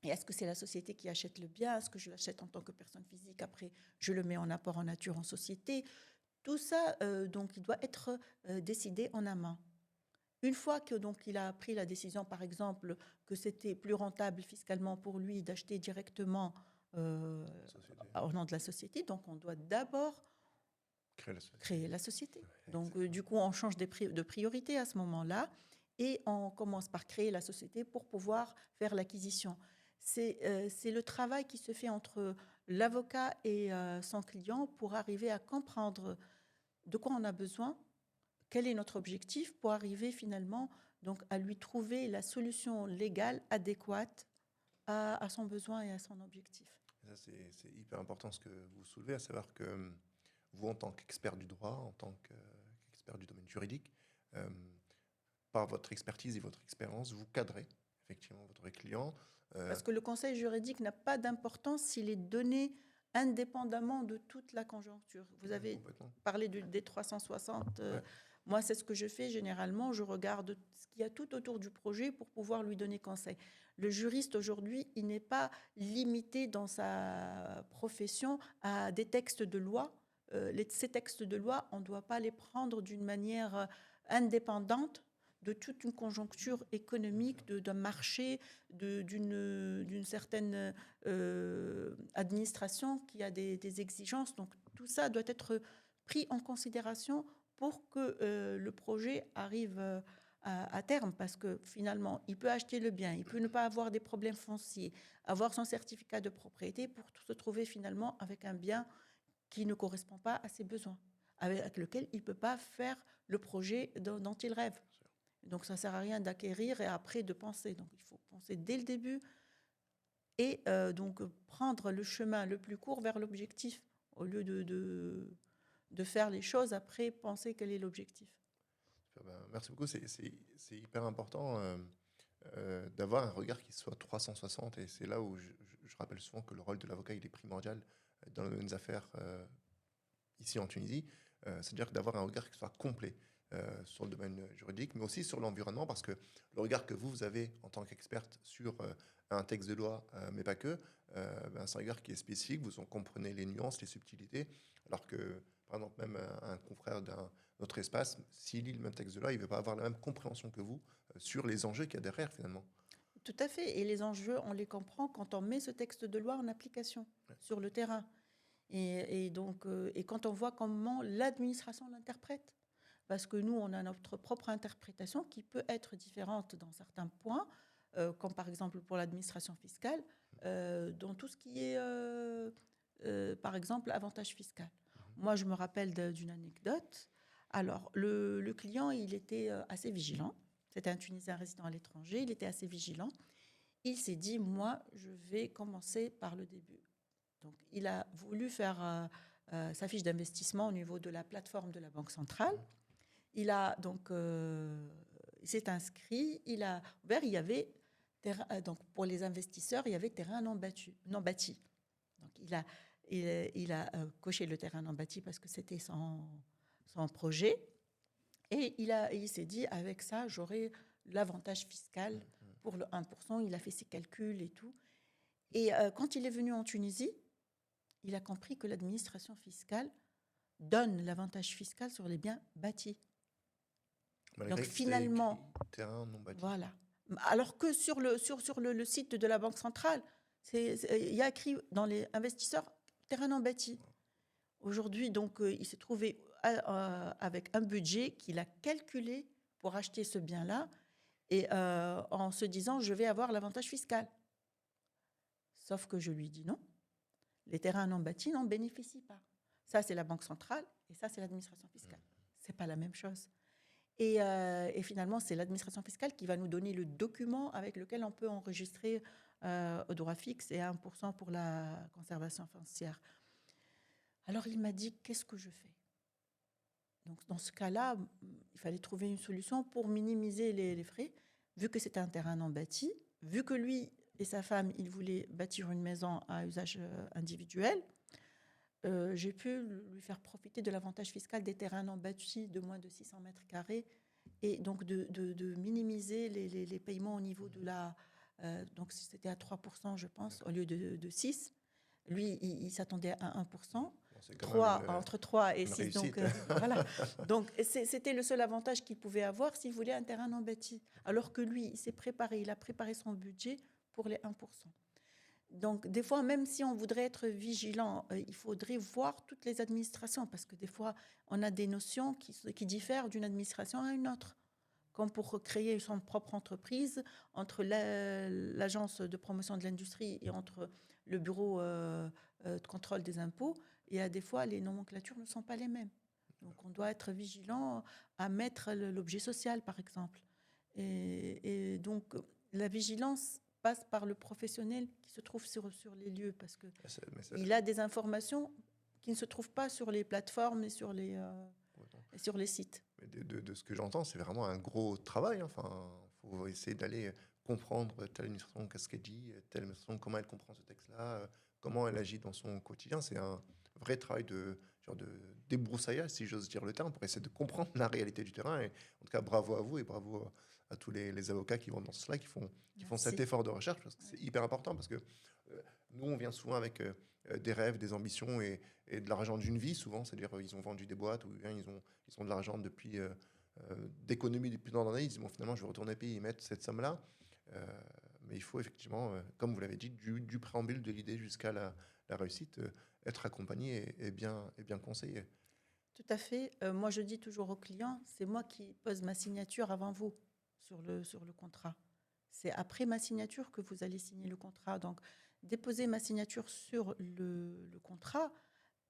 et est-ce que c'est la société qui achète le bien? Est-ce que je l'achète en tant que personne physique? Après, je le mets en apport en nature en société. Tout ça, donc, il doit être décidé en amont. Une fois que donc il a pris la décision, par exemple, que c'était plus rentable fiscalement pour lui d'acheter directement au nom de la société, donc on doit d'abord créer la société. Donc, du coup, on change de priorité à ce moment-là et on commence par créer la société pour pouvoir faire l'acquisition. C'est le travail qui se fait entre l'avocat et son client pour arriver à comprendre de quoi on a besoin, quel est notre objectif pour arriver finalement donc, à lui trouver la solution légale adéquate à son besoin et à son objectif. C'est hyper important ce que vous soulevez, à savoir que vous, en tant qu'expert du droit, en tant qu'expert du domaine juridique, par votre expertise et votre expérience, vous cadrez effectivement votre client. Parce que le conseil juridique n'a pas d'importance s'il est donné indépendamment de toute la conjoncture. Vous avez parlé des 360. Moi, c'est ce que je fais généralement. Je regarde ce qu'il y a tout autour du projet pour pouvoir lui donner conseil. Le juriste, aujourd'hui, il n'est pas limité dans sa profession à des textes de loi. Ces textes de loi, on ne doit pas les prendre d'une manière indépendante de toute une conjoncture économique, d'un marché, d'une certaine administration qui a des exigences. Donc tout ça doit être pris en considération pour que le projet arrive à terme, parce que finalement, il peut acheter le bien, il peut ne pas avoir des problèmes fonciers, avoir son certificat de propriété pour se trouver finalement avec un bien qui ne correspond pas à ses besoins, avec lequel il ne peut pas faire le projet dont il rêve. Donc, ça ne sert à rien d'acquérir et après de penser. Donc, il faut penser dès le début et donc prendre le chemin le plus court vers l'objectif au lieu de faire les choses après penser quel est l'objectif. Merci beaucoup. C'est hyper important d'avoir un regard qui soit 360 et c'est là où je rappelle souvent que le rôle de l'avocat il est primordial dans les affaires ici en Tunisie. C'est-à-dire d'avoir un regard qui soit complet. Sur le domaine juridique, mais aussi sur l'environnement, parce que le regard que vous avez en tant qu'experte sur un texte de loi, mais pas que, c'est un regard qui est spécifique, vous en comprenez les nuances, les subtilités, alors que, par exemple, même un confrère d'un autre espace, s'il lit le même texte de loi, il ne va pas avoir la même compréhension que vous sur les enjeux qu'il y a derrière, finalement. Tout à fait, et les enjeux, on les comprend quand on met ce texte de loi en application sur le terrain. Et donc, et quand on voit comment l'administration l'interprète. Parce que nous, on a notre propre interprétation qui peut être différente dans certains points, comme par exemple pour l'administration fiscale, dans tout ce qui est, par exemple, avantage fiscal. Moi, je me rappelle d'une anecdote. Alors, le client, il était assez vigilant. C'était un Tunisien résident à l'étranger. Il était assez vigilant. Il s'est dit, moi, je vais commencer par le début. Donc, il a voulu faire sa fiche d'investissement au niveau de la plateforme de la Banque centrale. il s'est inscrit, il a ouvert, il y avait donc pour les investisseurs, il y avait terrain non bâti. Donc il a coché le terrain non bâti parce que c'était son projet. Et il s'est dit, avec ça, j'aurai l'avantage fiscal pour le 1%. Il a fait ses calculs et tout. Et quand il est venu en Tunisie, il a compris que l'administration fiscale donne l'avantage fiscal sur les biens bâtis. Malgré Donc que finalement, terrain non bâti. voilà. Alors que sur le site de la Banque centrale, il y a écrit dans les investisseurs terrain non bâti. Aujourd'hui, donc, il s'est trouvé avec un budget qu'il a calculé pour acheter ce bien-là et en se disant je vais avoir l'avantage fiscal. Sauf que je lui dis non. Les terrains non bâtis n'en bénéficient pas. Ça, c'est la Banque centrale et ça, c'est l'administration fiscale. C'est pas la même chose. Et finalement, c'est l'administration fiscale qui va nous donner le document avec lequel on peut enregistrer au droit fixe et à 1% pour la conservation foncière. Alors, il m'a dit, qu'est-ce que je fais? Donc, dans ce cas-là, il fallait trouver une solution pour minimiser les frais, vu que c'était un terrain non bâti, vu que lui et sa femme, ils voulaient bâtir une maison à usage individuel. J'ai pu lui faire profiter de l'avantage fiscal des terrains non bâtis de moins de 600 mètres carrés et donc de minimiser les paiements au niveau de la... donc c'était à 3%, je pense, au lieu de 6%. Lui, il s'attendait à 1%. Entre 3 et 6. Donc, voilà. Donc, c'était le seul avantage qu'il pouvait avoir s'il voulait un terrain non bâti. Alors que lui, il a préparé son budget pour les 1%. Donc, des fois, même si on voudrait être vigilant, il faudrait voir toutes les administrations, parce que des fois, on a des notions qui diffèrent d'une administration à une autre. Comme pour créer son propre entreprise, entre l'agence de promotion de l'industrie et entre le bureau de contrôle des impôts, et à des fois, les nomenclatures ne sont pas les mêmes. Donc, on doit être vigilant à mettre l'objet social, par exemple. Et donc, la vigilance passe par le professionnel qui se trouve sur les lieux, parce qu'il a des informations qui ne se trouvent pas sur les plateformes et sur les sites. De ce que j'entends, c'est vraiment un gros travail. Enfin, il faut essayer d'aller comprendre telle administration, qu'est-ce qu'elle dit, telle administration, comment elle comprend ce texte-là, comment elle agit dans son quotidien. C'est un vrai travail de débroussaillage, si j'ose dire le terme, pour essayer de comprendre la réalité du terrain. Et en tout cas, bravo à vous et bravo à tous les avocats qui vont dans cela, qui font cet effort de recherche, parce que c'est hyper important, parce que nous, on vient souvent avec des rêves, des ambitions et de l'argent d'une vie, souvent. C'est-à-dire ils ont vendu des boîtes ou bien ils ont de l'argent depuis d'économie depuis tant d'années. Ils disent, bon, finalement, je vais retourner au pays et mettre cette somme-là. Mais il faut effectivement, comme vous l'avez dit, du préambule de l'idée jusqu'à la réussite, être accompagné et bien conseillé. Tout à fait. Moi, je dis toujours aux clients, c'est moi qui pose ma signature avant vous sur le contrat. C'est après ma signature que vous allez signer le contrat. Donc, déposer ma signature sur le contrat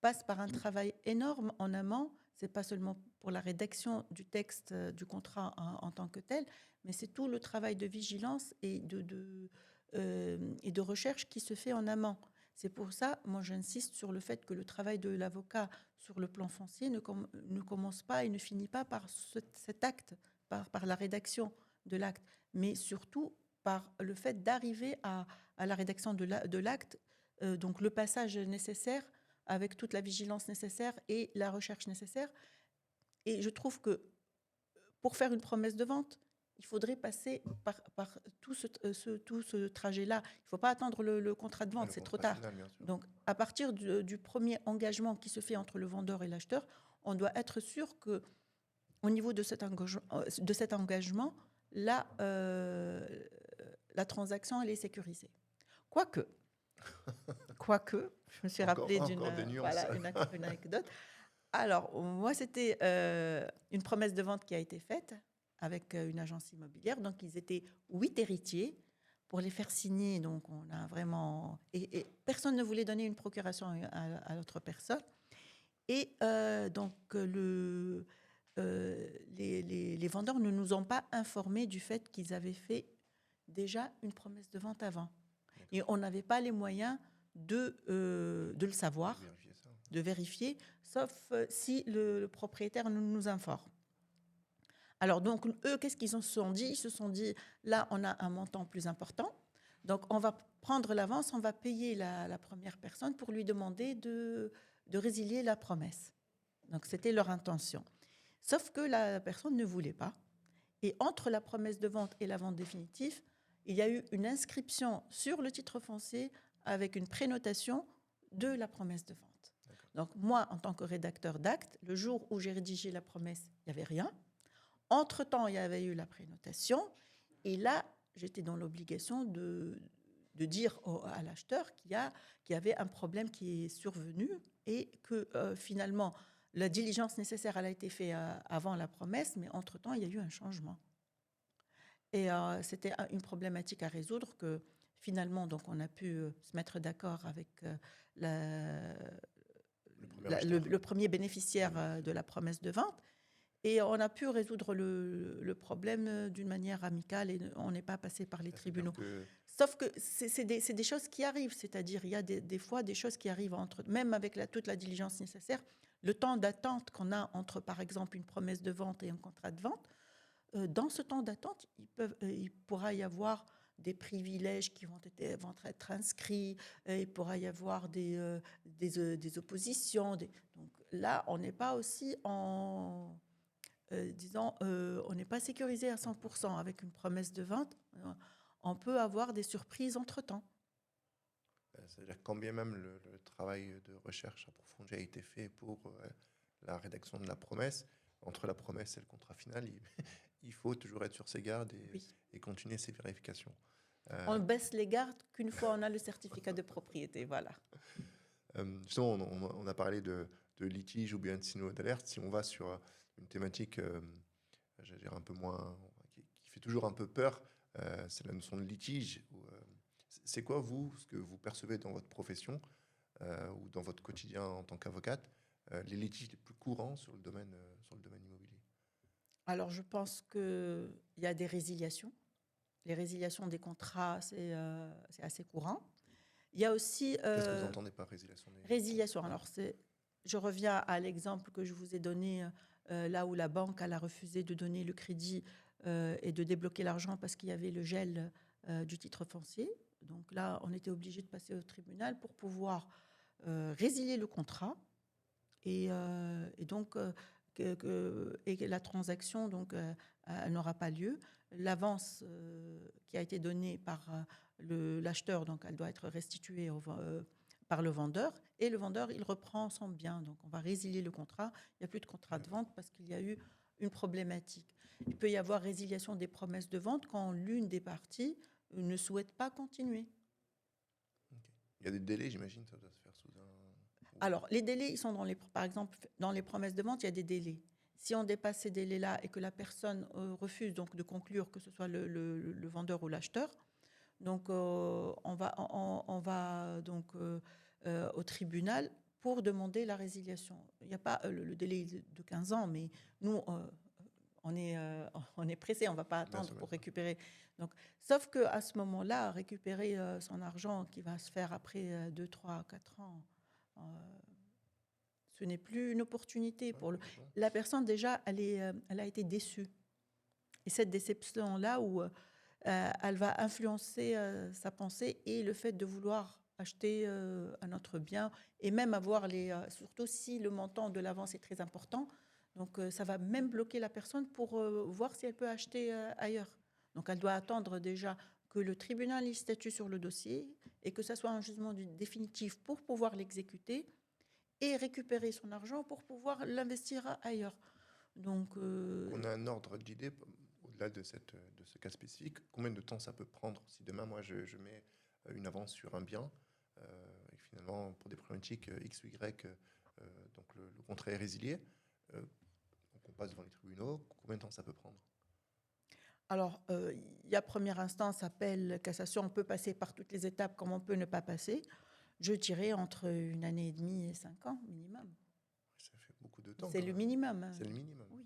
passe par un travail énorme en amont. C'est pas seulement pour la rédaction du texte du contrat en tant que tel, mais c'est tout le travail de vigilance et de recherche qui se fait en amont. C'est pour ça, moi, j'insiste sur le fait que le travail de l'avocat sur le plan foncier ne commence pas et ne finit pas par cet acte, par la rédaction de l'acte, mais surtout par le fait d'arriver à la rédaction de l'acte, donc le passage nécessaire avec toute la vigilance nécessaire et la recherche nécessaire. Et je trouve que pour faire une promesse de vente, il faudrait passer par tout ce trajet-là. Il ne faut pas attendre le contrat de vente, c'est trop tard. Final, donc, à partir du premier engagement qui se fait entre le vendeur et l'acheteur, on doit être sûr qu'au niveau de cet engagement, la transaction, elle est sécurisée. Quoique, je me suis rappelé d'une anecdote. Alors, moi, c'était une promesse de vente qui a été faite avec une agence immobilière. Donc, ils étaient 8 héritiers pour les faire signer. Donc, on a vraiment... Et personne ne voulait donner une procuration à l'autre personne. Et donc, les vendeurs ne nous ont pas informés du fait qu'ils avaient fait déjà une promesse de vente avant. Et on n'avait pas les moyens de le savoir, de vérifier, sauf si le propriétaire nous informe. Alors, donc, eux, qu'est-ce qu'ils se sont dit? Ils se sont dit, là, on a un montant plus important. Donc, on va prendre l'avance, on va payer la première personne pour lui demander de résilier la promesse. Donc, c'était leur intention. Sauf que la personne ne voulait pas. Et entre la promesse de vente et la vente définitive, il y a eu une inscription sur le titre foncier avec une prénotation de la promesse de vente. Donc, moi, en tant que rédacteur d'acte, le jour où j'ai rédigé la promesse, il n'y avait rien. Entre-temps, il y avait eu la prénotation. Et là, j'étais dans l'obligation de dire à l'acheteur qu'il y avait un problème qui est survenu et que finalement, la diligence nécessaire elle a été faite avant la promesse, mais entre-temps, il y a eu un changement. Et c'était une problématique à résoudre que finalement, donc, on a pu se mettre d'accord avec le premier bénéficiaire de la promesse de vente. Et on a pu résoudre le problème d'une manière amicale et on n'est pas passé par les tribunaux. Sauf que c'est des choses qui arrivent, c'est-à-dire il y a des fois des choses qui arrivent même avec toute la diligence nécessaire, le temps d'attente qu'on a entre, par exemple, une promesse de vente et un contrat de vente, dans ce temps d'attente, il pourra y avoir des privilèges qui vont être inscrits, il pourra y avoir des oppositions. Donc là, on n'est pas aussi on n'est pas sécurisé à 100% avec une promesse de vente. On peut avoir des surprises entre-temps. C'est-à-dire quand bien même le travail de recherche approfondi a été fait pour la rédaction de la promesse, entre la promesse et le contrat final, il faut toujours être sur ses gardes et continuer ses vérifications. On baisse les gardes qu'une fois on a le certificat de propriété, voilà. Justement, on a parlé de litige ou bien de signaux d'alerte. Si on va sur une thématique, j'allais dire un peu moins, qui fait toujours un peu peur, c'est la notion de litige. C'est quoi, vous, ce que vous percevez dans votre profession ou dans votre quotidien en tant qu'avocate, les litiges les plus courants sur le domaine immobilier? Alors, je pense qu'il y a des résiliations. Les résiliations des contrats, c'est assez courant. Il y a aussi... Qu'est-ce que vous entendez par résiliation Résiliation, alors je reviens à l'exemple que je vous ai donné, là où la banque elle a refusé de donner le crédit et de débloquer l'argent parce qu'il y avait le gel du titre foncier. Donc là, on était obligé de passer au tribunal pour pouvoir résilier le contrat et donc et la transaction donc elle n'aura pas lieu. L'avance qui a été donnée par l'acheteur, donc elle doit être restituée par le vendeur, et le vendeur, il reprend son bien. Donc, on va résilier le contrat. Il n'y a plus de contrat de vente parce qu'il y a eu une problématique. Il peut y avoir résiliation des promesses de vente quand l'une des parties ne souhaite pas continuer. Okay. Il y a des délais, j'imagine, ça doit se faire sous un... Alors, les délais, ils sont par exemple, dans les promesses de vente, il y a des délais. Si on dépasse ces délais-là et que la personne refuse donc de conclure, que ce soit le vendeur ou l'acheteur, donc on va donc au tribunal pour demander la résiliation. Il n'y a pas le délai de 15 ans, mais nous, on est pressé, on ne va pas attendre pour récupérer. Donc, sauf qu'à ce moment-là, récupérer son argent qui va se faire après 2, 3, 4 ans, ce n'est plus une opportunité. La personne, déjà, elle a été déçue. Et cette déception-là, où elle va influencer sa pensée et le fait de vouloir acheter un autre bien et même avoir surtout si le montant de l'avance est très important. Donc, ça va même bloquer la personne pour voir si elle peut acheter ailleurs. Donc, elle doit attendre déjà que le tribunal y statue sur le dossier et que ça soit un jugement définitif pour pouvoir l'exécuter et récupérer son argent pour pouvoir l'investir ailleurs. Donc, on a un ordre d'idée au-delà de ce cas spécifique. Combien de temps ça peut prendre si demain, moi, je mets une avance sur un bien et finalement, pour des problématiques X ou Y, donc le contrat est résilié, donc on passe devant les tribunaux, combien de temps ça peut prendre? Alors, il y a première instance, appel, cassation, on peut passer par toutes les étapes comme on peut ne pas passer. Je dirais entre 1 année et demie et 5 ans minimum. Ça fait beaucoup de temps. C'est le minimum. C'est le minimum. Oui.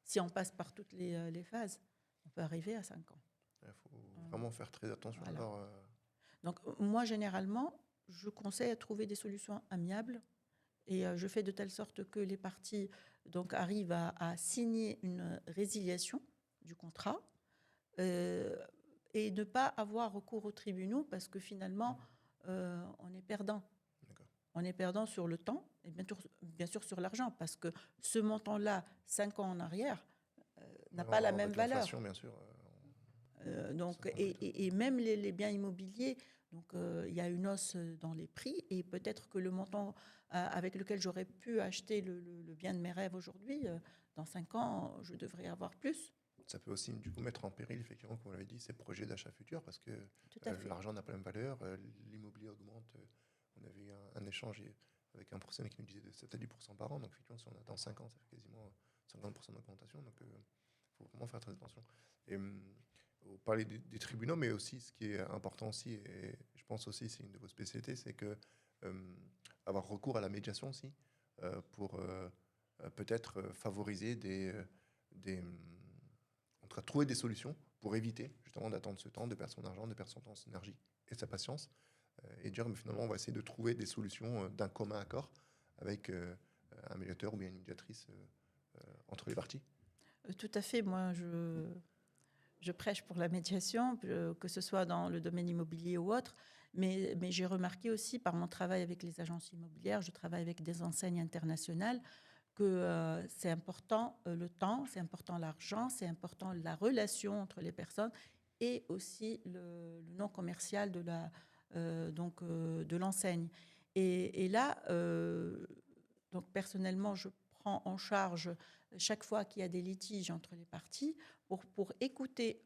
Si on passe par toutes les phases, on peut arriver à 5 ans. Il faut vraiment faire très attention. Voilà. Alors, donc, moi, généralement, je conseille à trouver des solutions amiables Et je fais de telle sorte que les parties donc, arrivent à signer une résiliation du contrat euh, et ne pas avoir recours aux tribunaux parce que finalement, on est perdant. D'accord. On est perdant sur le temps et bien sûr sur l'argent parce que ce montant-là, 5 ans en arrière, n'a pas la même Avec valeur. l'inflation, bien sûr, ça Donc, prend du temps. et même les biens immobiliers, donc, il y a une hausse dans les prix et peut-être que le montant avec lequel j'aurais pu acheter le bien de mes rêves aujourd'hui, dans 5 ans, je devrais avoir plus. Ça peut aussi du coup mettre en péril, effectivement, comme on l'avait dit, ces projets d'achat futur parce que Tout à fait. l'argent n'a pas la même valeur, l'immobilier augmente. On avait eu un échange avec un professionnel qui nous disait de 7 à 10% par an. Donc, effectivement, si on attend 5 ans, ça fait quasiment 50% d'augmentation. Donc, il faut vraiment faire très attention. Et on parlait des tribunaux, mais aussi ce qui est important aussi, et je pense aussi c'est une de vos spécialités, c'est que avoir recours à la médiation aussi pour peut-être favoriser des en tout cas trouver des solutions pour éviter justement d'attendre ce temps, de perdre son argent, de perdre son temps, son énergie et sa patience, et dire mais finalement on va essayer de trouver des solutions d'un commun accord avec un médiateur ou bien une médiatrice entre les parties. Tout à fait. Moi, je prêche pour la médiation, que ce soit dans le domaine immobilier ou autre, mais j'ai remarqué aussi par mon travail avec les agences immobilières, je travaille avec des enseignes internationales, que c'est important le temps, c'est important l'argent, c'est important la relation entre les personnes et aussi le non commercial de l'enseigne. Et là, donc personnellement, je prends en charge chaque fois qu'il y a des litiges entre les parties pour écouter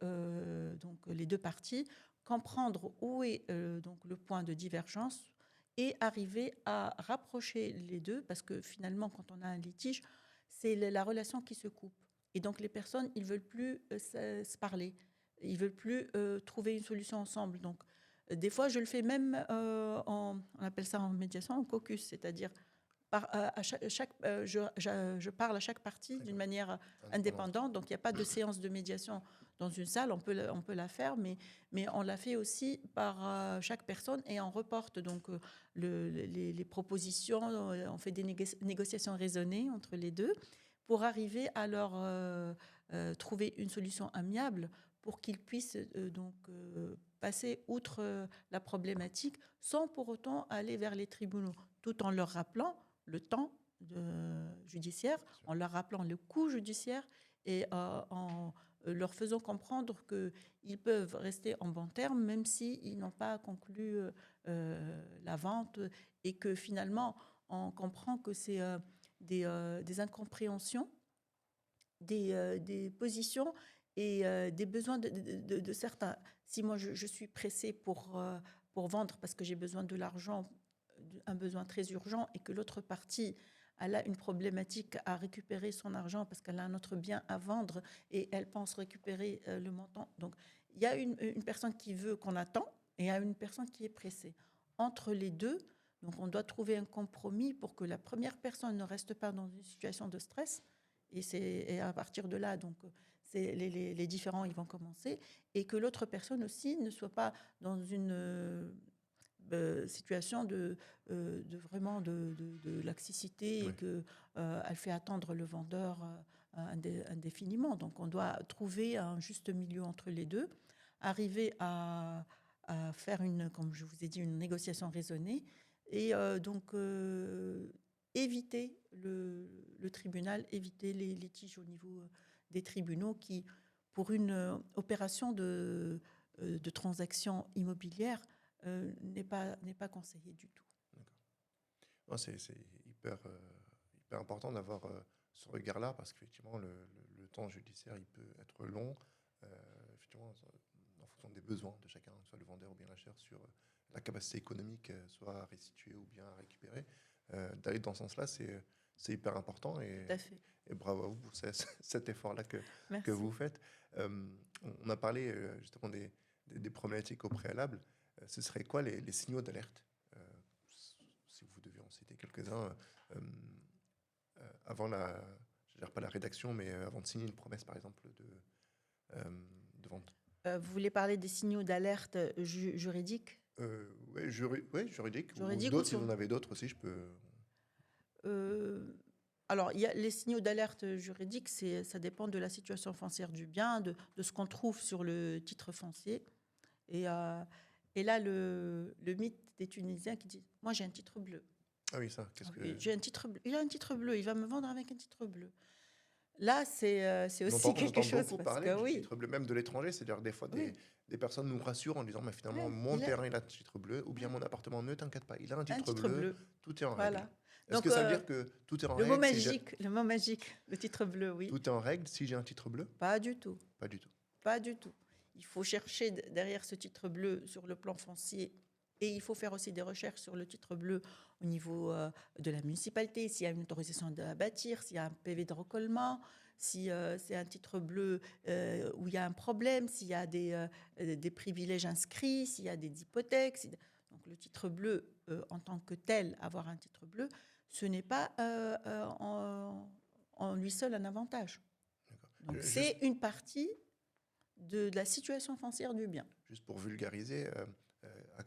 donc les deux parties, comprendre où est donc le point de divergence et arriver à rapprocher les deux parce que finalement, quand on a un litige, c'est la relation qui se coupe. Et donc les personnes, ils veulent plus se parler, ils veulent plus trouver une solution ensemble. Donc des fois, je le fais même on appelle ça en médiation en caucus, c'est-à-dire je parle à chaque partie d'une manière Indépendante. indépendante. Donc, il n'y a pas de séance de médiation dans une salle. On peut la faire, mais on la fait aussi par chaque personne et on reporte donc les propositions. On fait des négociations raisonnées entre les deux pour arriver à leur trouver une solution amiable pour qu'ils puissent passer outre la problématique sans pour autant aller vers les tribunaux, tout en leur rappelant le temps judiciaire, en leur rappelant le coût judiciaire et en leur faisant comprendre qu'ils peuvent rester en bons termes même s'ils n'ont pas conclu la vente et que finalement on comprend que c'est des incompréhensions, des positions et des besoins de certains. Si moi je suis pressée pour vendre parce que j'ai besoin de l'argent, un besoin très urgent, et que l'autre partie elle a une problématique à récupérer son argent parce qu'elle a un autre bien à vendre et elle pense récupérer le montant. Donc il y a une personne qui veut qu'on attend et il y a une personne qui est pressée. Entre les deux, donc on doit trouver un compromis pour que la première personne ne reste pas dans une situation de stress. Et à partir de là, donc, les différends ils vont commencer. Et que l'autre personne aussi ne soit pas dans une situation vraiment de laxicité et Oui. qu'elle fait attendre le vendeur indéfiniment. Donc on doit trouver un juste milieu entre les deux, arriver à faire comme je vous ai dit, une négociation raisonnée et éviter le tribunal, éviter les litiges au niveau des tribunaux qui, pour une opération de transaction immobilière, n'est pas conseillé du tout. Non, c'est hyper important d'avoir ce regard-là parce qu'effectivement, le temps judiciaire, il peut être long. Effectivement, en fonction des besoins de chacun, soit le vendeur ou bien l'acheteur, sur la capacité économique, soit à restituer ou bien à récupérer. D'aller dans ce sens-là, c'est hyper important Tout à fait. et bravo à vous pour cet effort-là que Merci. vous faites. On a parlé justement des problématiques au préalable. Ce serait quoi les signaux d'alerte si vous deviez en citer quelques-uns, avant je ne dirais pas la rédaction, mais avant de signer une promesse, par exemple, de vente. Vous voulez parler des signaux d'alerte juridiques Ouais, juridique, ou juridiques ou d'autres, si vous sur en avez d'autres aussi, je peux... Euh, alors, il y a les signaux d'alerte juridique, ça dépend de la situation foncière du bien, de ce qu'on trouve sur le titre foncier. Et, euh, et là, le mythe des Tunisiens qui dit, moi j'ai un titre bleu. Ah oui, ça, qu'est-ce que... Oui, j'ai un titre bleu. Il a un titre bleu, il va me vendre avec un titre bleu. Là, c'est On aussi entend, quelque j'entends chose, beaucoup parce parler que du oui, titre bleu, même de l'étranger. C'est-à-dire que des fois, oui, des personnes nous rassurent en disant, mais finalement, ouais, mon terrain, il a un titre bleu, ou bien ouais, mon appartement, ne t'inquiète pas, il a un un titre titre bleu, bleu. tout est en règle. Voilà. Est-ce que Donc, ça veut dire que tout est en le mot règle si magique, le mot magique, le titre bleu, oui. tout est en règle si j'ai un titre bleu? Pas du tout. Pas du tout. Pas du tout. Il faut chercher derrière ce titre bleu sur le plan foncier et il faut faire aussi des recherches sur le titre bleu au niveau de la municipalité, s'il y a une autorisation de bâtir, s'il y a un PV de recollement, si c'est un titre bleu où il y a un problème, s'il y a des privilèges inscrits, s'il y a des hypothèques. Donc le titre bleu, en tant que tel, avoir un titre bleu, ce n'est pas en lui seul un avantage. Donc Juste, c'est une partie de la situation foncière du bien. juste pour vulgariser,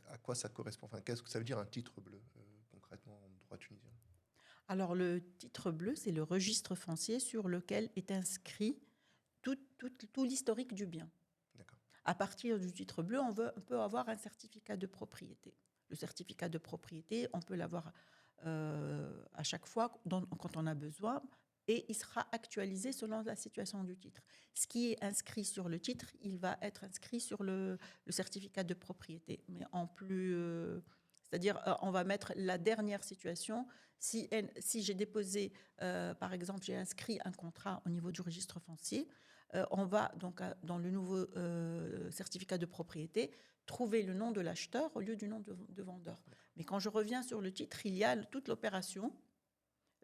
à quoi ça correspond? Enfin, qu'est-ce que ça veut dire un titre bleu, concrètement, en droit tunisien? Alors le titre bleu, c'est le registre foncier sur lequel est inscrit tout l'historique du bien. D'accord. À partir du titre bleu, on peut avoir un certificat de propriété. Le certificat de propriété, on peut l'avoir à chaque fois quand on a besoin, et il sera actualisé selon la situation du titre. Ce qui est inscrit sur le titre, il va être inscrit sur le certificat de propriété. Mais en plus, c'est-à-dire, on va mettre la dernière situation. Si j'ai déposé, par exemple, j'ai inscrit un contrat au niveau du registre foncier, on va donc dans le nouveau certificat de propriété trouver le nom de l'acheteur au lieu du nom de vendeur. Mais quand je reviens sur le titre, il y a toute l'opération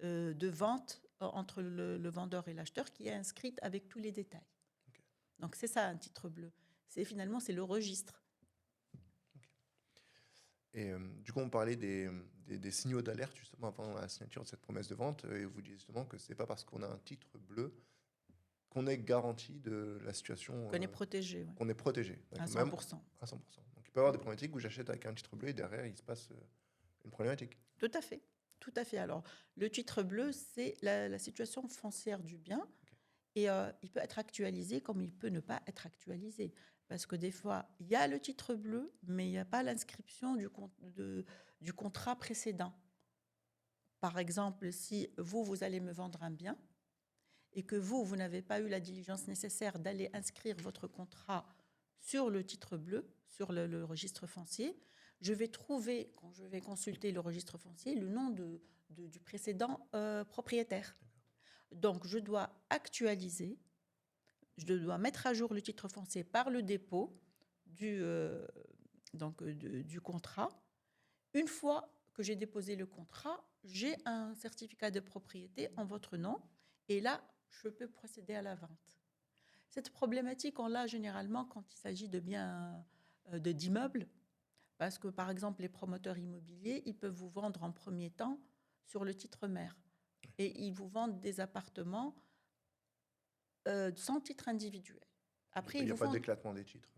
de vente entre le vendeur et l'acheteur qui est inscrite avec tous les détails. Okay. Donc c'est ça un titre bleu. Finalement, c'est le registre. Okay. Et du coup, on parlait des signaux d'alerte justement avant la signature de cette promesse de vente, et vous dites justement que c'est pas parce qu'on a un titre bleu qu'on est garanti de la situation, Qu'on est protégé, ouais. qu'on est protégé. À Même 100%. à 100%. Donc il peut y avoir des problématiques où j'achète avec un titre bleu et derrière il se passe une problématique. Tout à fait. Tout à fait. Alors, le titre bleu, c'est la situation foncière du bien. Okay. Et il peut être actualisé comme il peut ne pas être actualisé. Parce que des fois, il y a le titre bleu, mais il n'y a pas l'inscription du contrat précédent. Par exemple, si vous allez me vendre un bien et que vous n'avez pas eu la diligence nécessaire d'aller inscrire votre contrat sur le titre bleu, sur le registre foncier, je vais trouver, quand je vais consulter le registre foncier, le nom du précédent propriétaire. Donc, je dois actualiser, je dois mettre à jour le titre foncier par le dépôt du contrat. Une fois que j'ai déposé le contrat, j'ai un certificat de propriété en votre nom et là, je peux procéder à la vente. Cette problématique, on l'a généralement quand il s'agit de biens d'immeubles, parce que par exemple, les promoteurs immobiliers, ils peuvent vous vendre en premier temps sur le titre mère et ils vous vendent des appartements sans titre individuel. Après, il n'y a pas d'éclatement des titres.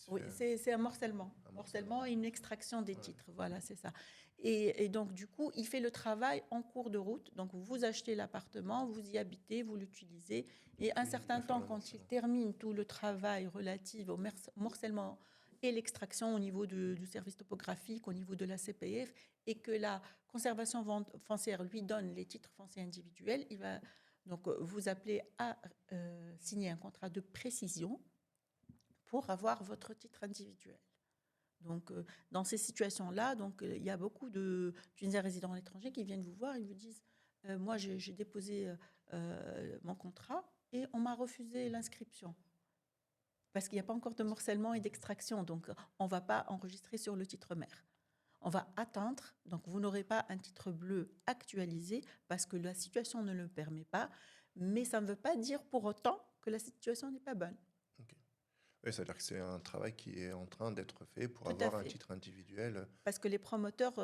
Oui, c'est un morcellement. Morcellement et une extraction des titres. Voilà, c'est ça. Et donc, du coup, il fait le travail en cours de route. Donc, vous achetez l'appartement, vous y habitez, vous l'utilisez. Et un certain temps, quand il termine tout le travail relatif au morcellement et l'extraction au niveau du service topographique, au niveau de la CPF, et que la conservation foncière lui donne les titres fonciers individuels, il va donc vous appeler à signer un contrat de précision pour avoir votre titre individuel. Donc, dans ces situations-là, il y a beaucoup de Tunisiens résidant à l'étranger qui viennent vous voir et vous disent moi, j'ai déposé mon contrat et on m'a refusé l'inscription parce qu'il n'y a pas encore de morcellement et d'extraction. Donc, on ne va pas enregistrer sur le titre mère. On va attendre. Donc, vous n'aurez pas un titre bleu actualisé parce que la situation ne le permet pas. Mais ça ne veut pas dire pour autant que la situation n'est pas bonne. Okay. Oui, ça veut dire que c'est un travail qui est en train d'être fait pour avoir un titre individuel. Parce que les promoteurs,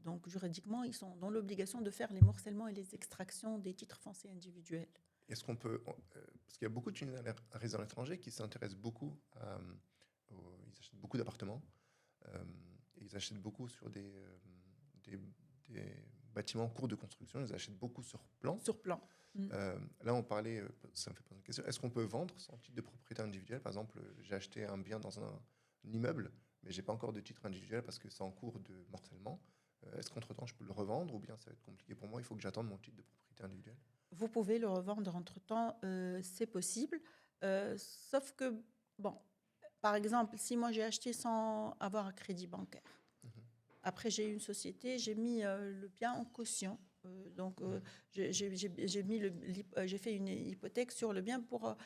donc juridiquement, ils sont dans l'obligation de faire les morcellements et les extractions des titres fonciers individuels. Est-ce qu'on peut... parce qu'il y a beaucoup de Tunisiens résidents à l'étranger qui s'intéressent beaucoup ils achètent beaucoup d'appartements. Et ils achètent beaucoup sur des bâtiments en cours de construction, ils achètent beaucoup sur plan. Sur plan. Là, on parlait, ça me fait poser une question, est-ce qu'on peut vendre sans titre de propriété individuelle? Par exemple, j'ai acheté un bien dans un immeuble, mais j'ai pas encore de titre individuel parce que c'est en cours de morcellement. Est-ce qu'entre-temps, je peux le revendre ou bien ça va être compliqué pour moi? Il faut que j'attende mon titre de propriété individuelle? Vous pouvez le revendre entre-temps, c'est possible. Sauf que, bon, par exemple, si moi j'ai acheté sans avoir un crédit bancaire, après j'ai eu une société, j'ai mis le bien en caution. Donc, j'ai fait une hypothèque sur le bien pour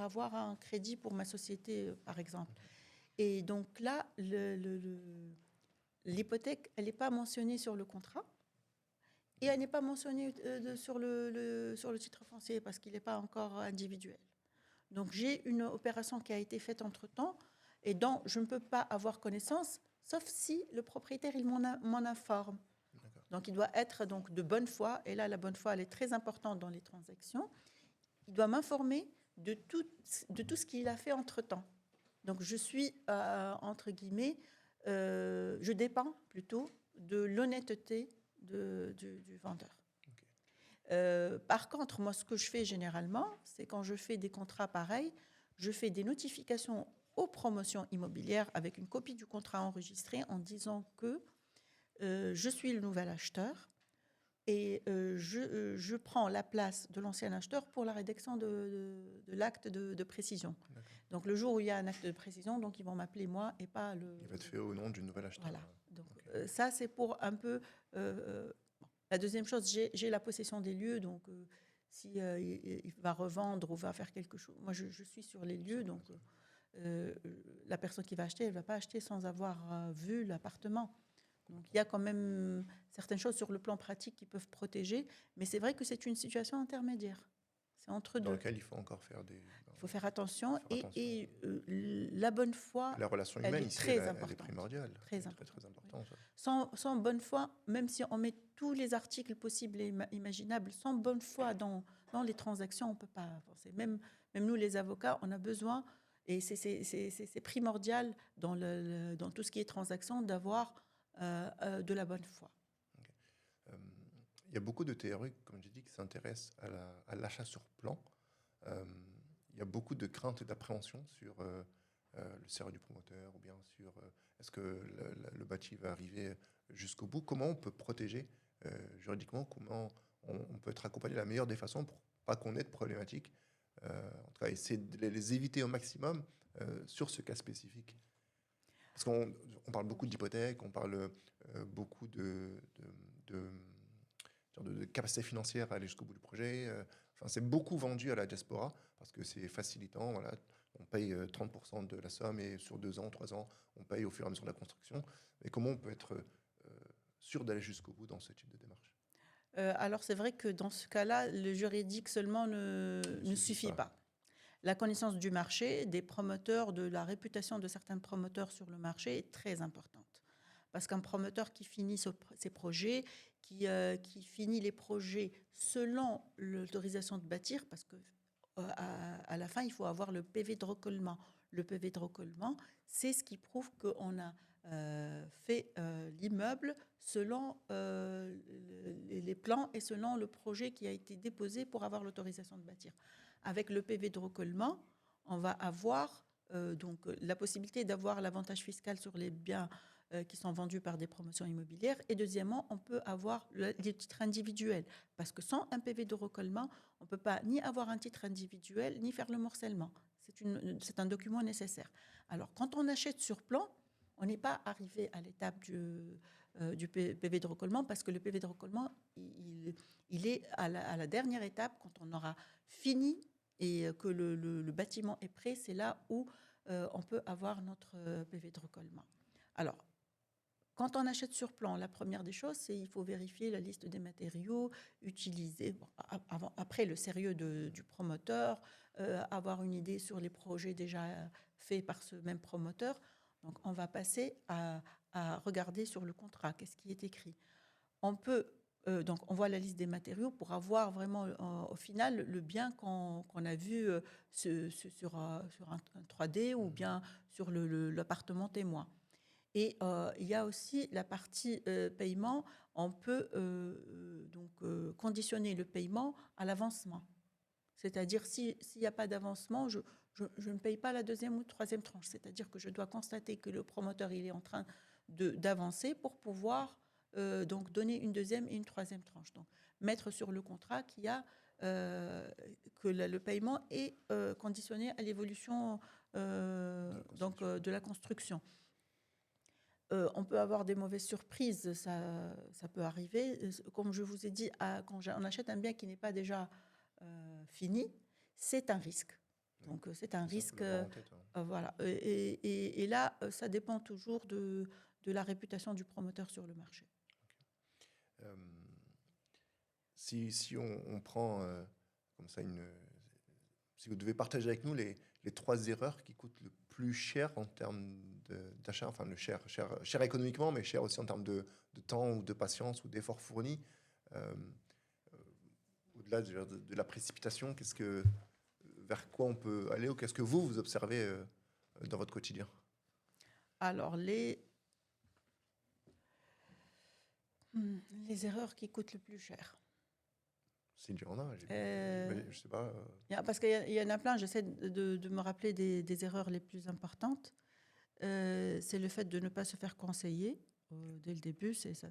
avoir un crédit pour ma société, par exemple. Et donc là, l'hypothèque, elle n'est pas mentionnée sur le contrat et elle n'est pas mentionnée sur le titre foncier parce qu'il n'est pas encore individuel. Donc, j'ai une opération qui a été faite entre-temps et dont je ne peux pas avoir connaissance, sauf si le propriétaire il m'en informe. Donc, il doit être donc, de bonne foi. Et là, la bonne foi, elle est très importante dans les transactions. Il doit m'informer de tout ce qu'il a fait entre-temps. Donc, je suis, entre guillemets, je dépends plutôt de l'honnêteté du vendeur. Par contre, moi, ce que je fais généralement, c'est quand je fais des contrats pareils, je fais des notifications aux promotions immobilières avec une copie du contrat enregistré en disant que je suis le nouvel acheteur et je prends la place de l'ancien acheteur pour la rédaction de l'acte de précision. Donc, le jour où il y a un acte de précision, donc ils vont m'appeler moi et pas le... Il va être fait au nom du nouvel acheteur. Voilà. Donc, ça, c'est pour un peu... La deuxième chose, j'ai la possession des lieux, donc si il va revendre ou va faire quelque chose, moi je suis sur les lieux, donc la personne qui va acheter, elle ne va pas acheter sans avoir vu l'appartement. Donc il y a quand même certaines choses sur le plan pratique qui peuvent protéger, mais c'est vrai que c'est une situation intermédiaire. C'est entre deux. Dans lequel il faut encore faire des... Il faut faire attention et la bonne foi, la relation elle humaine est ici, très elle est importante. primordiale. Très importante. Très importante. Oui. Sans bonne foi, même si on met tous les articles possibles et imaginables, sans bonne foi dans les transactions, on ne peut pas avancer. Même nous, les avocats, on a besoin, et c'est primordial dans tout ce qui est transaction, d'avoir de la bonne foi. Il y a beaucoup de théories, comme j'ai dit, qui s'intéressent à l'achat sur plan. Il y a beaucoup de craintes et d'appréhension sur le sérieux du promoteur ou bien sur est-ce que le bâti va arriver jusqu'au bout. Comment on peut protéger juridiquement, comment on peut être accompagné de la meilleure des façons pour pas qu'on ait de problématiques. En tout cas, essayer de les éviter au maximum sur ce cas spécifique. Parce qu'on parle beaucoup d'hypothèques, on parle beaucoup de capacité financière à aller jusqu'au bout du projet. Enfin, c'est beaucoup vendu à la diaspora parce que c'est facilitant. Voilà, on paye 30% de la somme et sur 2 ans, 3 ans, on paye au fur et à mesure de la construction. Et comment on peut être sûr d'aller jusqu'au bout dans ce type de démarche? Alors, c'est vrai que dans ce cas-là, le juridique seulement ne suffit pas. La connaissance du marché, des promoteurs, de la réputation de certains promoteurs sur le marché est très importante. Parce qu'un promoteur qui finit ses projets, qui finit les projets selon l'autorisation de bâtir, parce que à la fin, il faut avoir le PV de recollement. Le PV de recollement, c'est ce qui prouve qu'on a fait l'immeuble selon les plans et selon le projet qui a été déposé pour avoir l'autorisation de bâtir. Avec le PV de recollement, on va avoir donc la possibilité d'avoir l'avantage fiscal sur les biens qui sont vendus par des promotions immobilières. Et deuxièmement, on peut avoir des titres individuels. Parce que sans un PV de recollement, on ne peut pas ni avoir un titre individuel, ni faire le morcellement. C'est un document nécessaire. Alors, quand on achète sur plan, on n'est pas arrivé à l'étape du PV de recollement parce que le PV de recollement, il est à la dernière étape, quand on aura fini et que le bâtiment est prêt, c'est là où on peut avoir notre PV de recollement. Alors, quand on achète sur plan, la première des choses, c'est qu'il faut vérifier la liste des matériaux utilisés. Bon, après, le sérieux du promoteur, avoir une idée sur les projets déjà faits par ce même promoteur. Donc, on va passer à regarder sur le contrat, qu'est-ce qui est écrit. On peut, donc, on voit la liste des matériaux pour avoir vraiment, au final, le bien qu'on a vu sur un 3D ou bien sur l'appartement témoin. Et il y a aussi la partie paiement. On peut conditionner le paiement à l'avancement. C'est-à-dire, s'il n'y a pas d'avancement, je ne paye pas la deuxième ou troisième tranche. C'est-à-dire que je dois constater que le promoteur il est en train d'avancer pour pouvoir donc donner une deuxième et une troisième tranche. Donc, mettre sur le contrat qu'il y a, que le paiement est conditionné à l'évolution de la construction. On peut avoir des mauvaises surprises, ça peut arriver. Comme je vous ai dit, quand on achète un bien qui n'est pas déjà fini, c'est un risque. Donc c'est un risque. Voilà. Et là, ça dépend toujours de la réputation du promoteur sur le marché. Si on prend comme ça si vous devez partager avec nous les 3 erreurs qui coûtent le plus cher en termes d'achat, enfin le cher économiquement, mais cher aussi en termes de temps ou de patience ou d'efforts fournis, au-delà de la précipitation, vers quoi on peut aller ou qu'est-ce que vous observez dans votre quotidien? Alors, les erreurs qui coûtent le plus cher. C'est dur, je sais pas. Parce qu'il y en a plein, j'essaie de me rappeler des erreurs les plus importantes. C'est le fait de ne pas se faire conseiller dès le début. Ça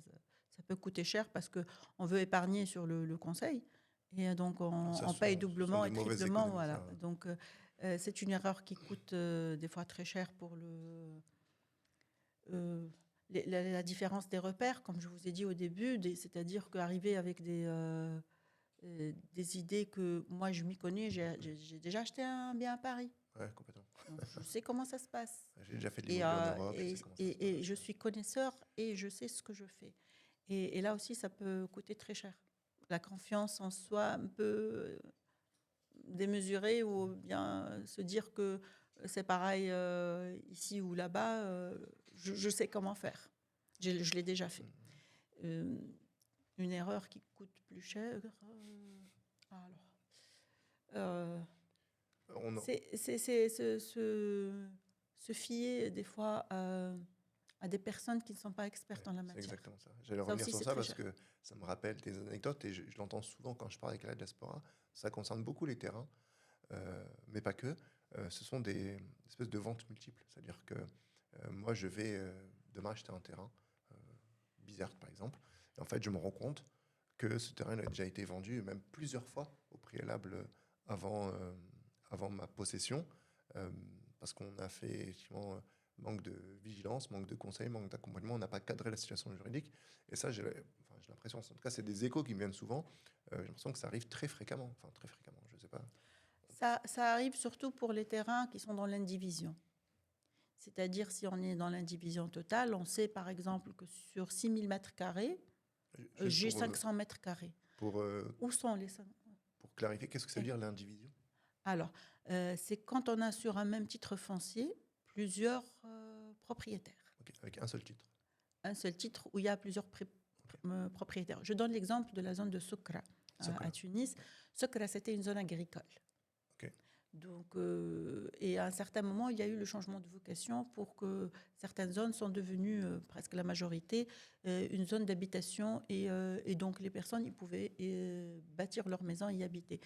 peut coûter cher parce qu'on veut épargner sur le conseil. Et donc, on paye doublement et triplement. Voilà. Donc, c'est une erreur qui coûte des fois très cher pour la différence des repères, comme je vous ai dit au début, c'est-à-dire qu'arriver avec des idées que moi je m'y connais, j'ai déjà acheté un bien à Paris. Ouais, complètement. Donc, je sais comment ça se passe. J'ai déjà fait de l'immobilier en Europe. Et je suis connaisseur et je sais ce que je fais. Et là aussi, ça peut coûter très cher. La confiance en soi un peu démesurée, ou bien se dire que c'est pareil ici ou là-bas, je sais comment faire. Je l'ai déjà fait. Une erreur qui coûte plus cher. C'est se fier des fois à des personnes qui ne sont pas expertes en la matière. C'est exactement ça. J'allais revenir sur ça parce que ça me rappelle des anecdotes et je l'entends souvent quand je parle avec la diaspora. Ça concerne beaucoup les terrains, mais pas que. Ce sont des espèces de ventes multiples. C'est-à-dire que moi, je vais demain acheter un terrain, Bizerte par exemple, et en fait, je me rends compte que ce terrain a déjà été vendu, même plusieurs fois au préalable avant ma possession, parce qu'on a fait effectivement manque de vigilance, manque de conseils, manque d'accompagnement, on n'a pas cadré la situation juridique. Et ça, j'ai l'impression, en tout cas, c'est des échos qui me viennent souvent. J'ai l'impression que ça arrive très fréquemment, je ne sais pas. Ça arrive surtout pour les terrains qui sont dans l'indivision. C'est-à-dire, si on est dans l'indivision totale, on sait par exemple que sur 6000 mètres carrés, j'ai 500 mètres carrés. Où sont les 500? Pour clarifier, qu'est-ce que ça veut dire l'indivision? Alors, c'est quand on a sur un même titre foncier plusieurs propriétaires. Okay, avec un seul titre. Un seul titre où il y a plusieurs propriétaires. Je donne l'exemple de la zone de Soukra à Tunis. Soukra, c'était une zone agricole. Okay. Donc, et à un certain moment, il y a eu le changement de vocation pour que certaines zones sont devenues, presque la majorité, une zone d'habitation et donc les personnes ils pouvaient bâtir leur maison et y habiter.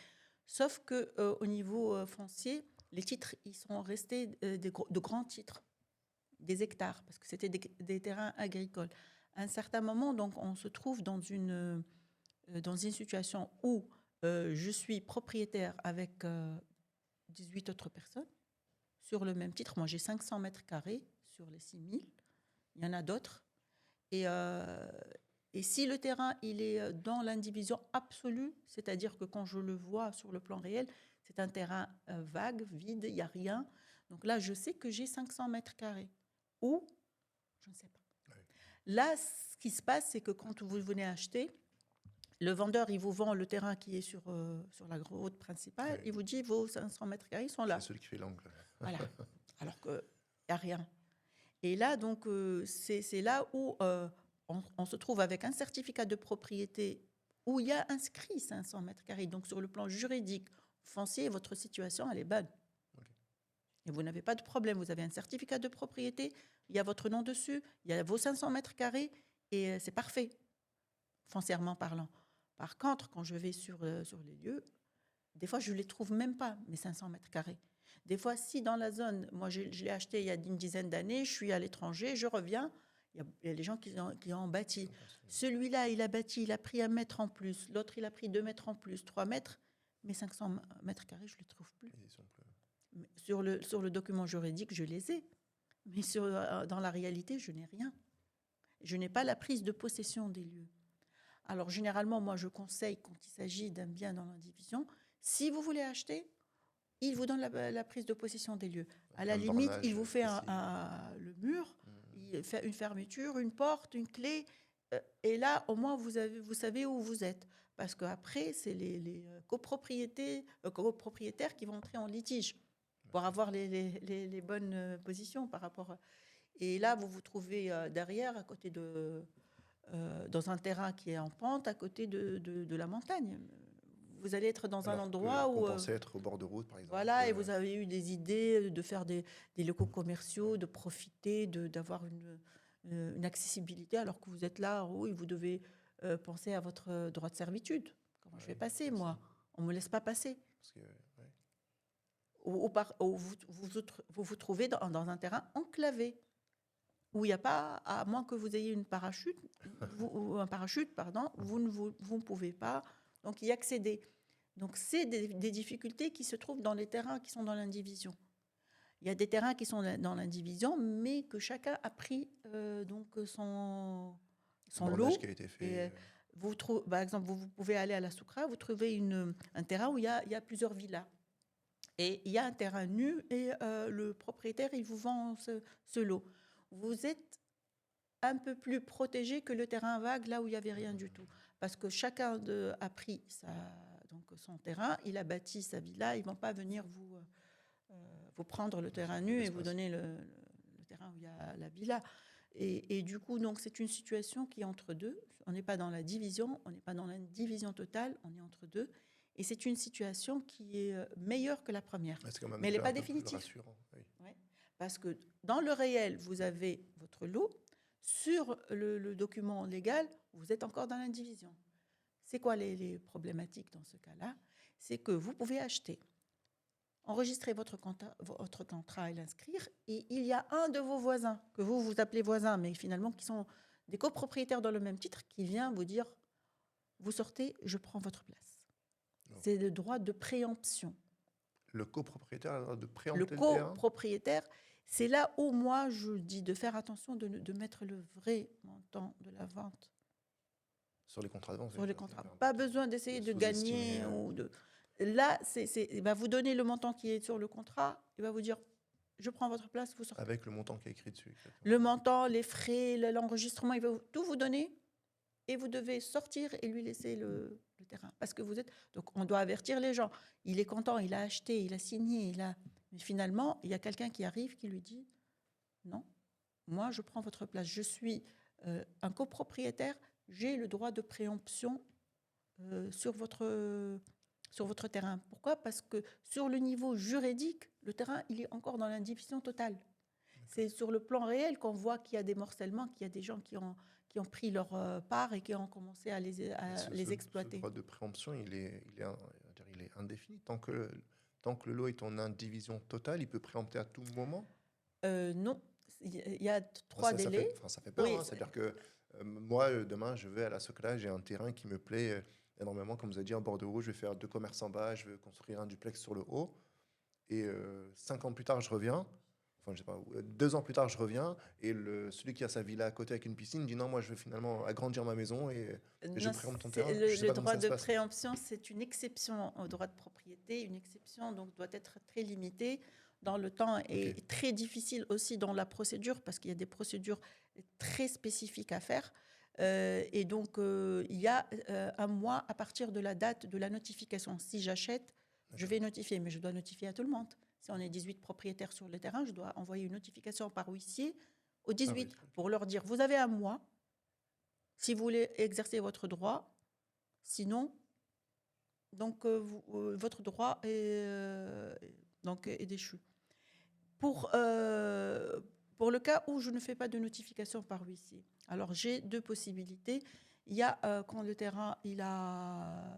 Sauf qu'au niveau foncier, les titres ils sont restés de grands titres, des hectares, parce que c'était des terrains agricoles. À un certain moment, donc, on se trouve dans une situation où je suis propriétaire avec 18 autres personnes sur le même titre. Moi, j'ai 500 mètres carrés sur les 6000. Il y en a d'autres. Et si le terrain, il est dans l'indivision absolue, c'est-à-dire que quand je le vois sur le plan réel, c'est un terrain vague, vide, il n'y a rien. Donc là, je sais que j'ai 500 mètres carrés. Ou, je ne sais pas. Oui. Là, ce qui se passe, c'est que quand vous venez acheter, le vendeur, il vous vend le terrain qui est sur la route principale. Oui. Il vous dit, vos 500 mètres carrés sont là. C'est celui qui fait l'angle. Voilà. Alors qu'il n'y a rien. Et là, donc, c'est là où on se trouve avec un certificat de propriété où il y a inscrit 500 mètres carrés. Donc, sur le plan juridique, foncier, votre situation, elle est bonne. Okay. Et vous n'avez pas de problème. Vous avez un certificat de propriété, il y a votre nom dessus, il y a vos 500 mètres carrés, et c'est parfait, foncièrement parlant. Par contre, quand je vais sur les lieux, des fois, je ne les trouve même pas, mes 500 mètres carrés. Des fois, si dans la zone, moi je l'ai acheté il y a une dizaine d'années, je suis à l'étranger, je reviens, il y a les gens qui ont bâti. Celui-là, il a bâti, il a pris 1 mètre en plus, l'autre, il a pris 2 mètres en plus, 3 mètres. Mes 500 mètres carrés, je ne les trouve plus. Mais sur le document juridique, je les ai. Mais dans la réalité, je n'ai rien. Je n'ai pas la prise de possession des lieux. Alors, généralement, moi, je conseille, quand il s'agit d'un bien dans l'indivision, si vous voulez acheter, il vous donne la prise de possession des lieux. À la limite, il vous fait le mur, il fait une fermeture, une porte, une clé. Et là, au moins, vous savez où vous êtes. Parce qu'après, c'est les copropriétaires qui vont entrer en litige pour avoir les bonnes positions par rapport. Et là, vous vous trouvez derrière, à côté dans un terrain qui est en pente, à côté de la montagne. Vous allez être dans un endroit où... Vous pensez être au bord de route, par exemple. Voilà, et vous avez eu des idées de faire des locaux commerciaux, de profiter, d'avoir une accessibilité, alors que vous êtes là, oui, vous devez penser à votre droit de servitude. Comment je vais passer, moi? On ne me laisse pas passer. Parce que, Ou vous trouvez dans un terrain enclavé, où il n'y a pas, à moins que vous ayez un parachute, vous ne pouvez pas donc y accéder. Donc, c'est des difficultés qui se trouvent dans les terrains qui sont dans l'indivision. Il y a des terrains qui sont dans l'indivision, mais que chacun a pris donc son lot. Qui a été fait. Par exemple, vous pouvez aller à la Soukra, vous trouvez un terrain où il y a plusieurs villas. Et il y a un terrain nu et le propriétaire, il vous vend ce lot. Vous êtes un peu plus protégé que le terrain vague, là où il n'y avait rien du tout. Parce que chacun a pris son terrain, il a bâti sa villa, ils ne vont pas venir vous prendre le terrain nu et vous donner le terrain où il y a la villa. Et du coup, donc, c'est une situation qui est entre deux. On n'est pas dans la division, on n'est pas dans la division totale, on est entre deux. Et c'est une situation qui est meilleure que la première. Mais elle n'est pas définitive. Oui. Ouais. Parce que dans le réel, vous avez votre lot. Sur le document légal, vous êtes encore dans l'indivision. C'est quoi les problématiques dans ce cas-là? C'est que vous pouvez acheter, enregistrer votre contrat et l'inscrire, et il y a un de vos voisins, que vous appelez voisin, mais finalement qui sont des copropriétaires dans le même titre, qui vient vous dire, vous sortez, je prends votre place. Non. C'est le droit de préemption. Le copropriétaire a le droit de préempter le terrain. Le copropriétaire, c'est là où moi je dis de faire attention de mettre le vrai montant de la vente. Sur les contrats de vente. Sur les contrats. Pas besoin d'essayer de gagner ou de... Là, il va vous donner le montant qui est sur le contrat. Il va vous dire, je prends votre place, vous sortez. Avec le montant qui est écrit dessus. Exactement. Le montant, les frais, l'enregistrement, il va tout vous donner. Et vous devez sortir et lui laisser le terrain. Parce que vous êtes... Donc, on doit avertir les gens. Il est content, il a acheté, il a signé, Mais finalement, il y a quelqu'un qui arrive qui lui dit, non, moi, je prends votre place. Je suis un copropriétaire. J'ai le droit de préemption sur votre terrain. Pourquoi? Parce que sur le niveau juridique, le terrain, il est encore dans l'indivision totale. C'est sur le plan réel qu'on voit qu'il y a des morcellements, qu'il y a des gens qui ont pris leur part et qui ont commencé à les exploiter. Ce droit de préemption, il est indéfini. Tant que le lot est en indivision totale, il peut préempter à tout moment? Non. Il y a 3 délais. Ça fait peur. Oui, c'est-à-dire que moi, demain, je vais à la Socla, j'ai un terrain qui me plaît énormément. Comme vous avez dit, en bord de route, je vais faire 2 commerces en bas, je vais construire un duplex sur le haut. Et 5 ans plus tard, je reviens. Enfin, je sais pas, 2 ans plus tard, je reviens. Et celui qui a sa villa à côté avec une piscine dit non, moi, je veux finalement agrandir ma maison et je préempte ton terrain. Le droit de préemption, c'est une exception au droit de propriété. Une exception donc doit être très limitée dans le temps et très difficile aussi dans la procédure parce qu'il y a des procédures très spécifiques à faire. Et donc, il y a 1 mois à partir de la date de la notification. Si j'achète, je vais notifier, mais je dois notifier à tout le monde. Si on est 18 propriétaires sur le terrain, je dois envoyer une notification par huissier aux 18 pour leur dire, vous avez 1 mois si vous voulez exercer votre droit. Sinon, donc, votre droit est déchu. Pour Pour le cas où je ne fais pas de notification par huissier, alors j'ai deux possibilités. Il y a quand le terrain il a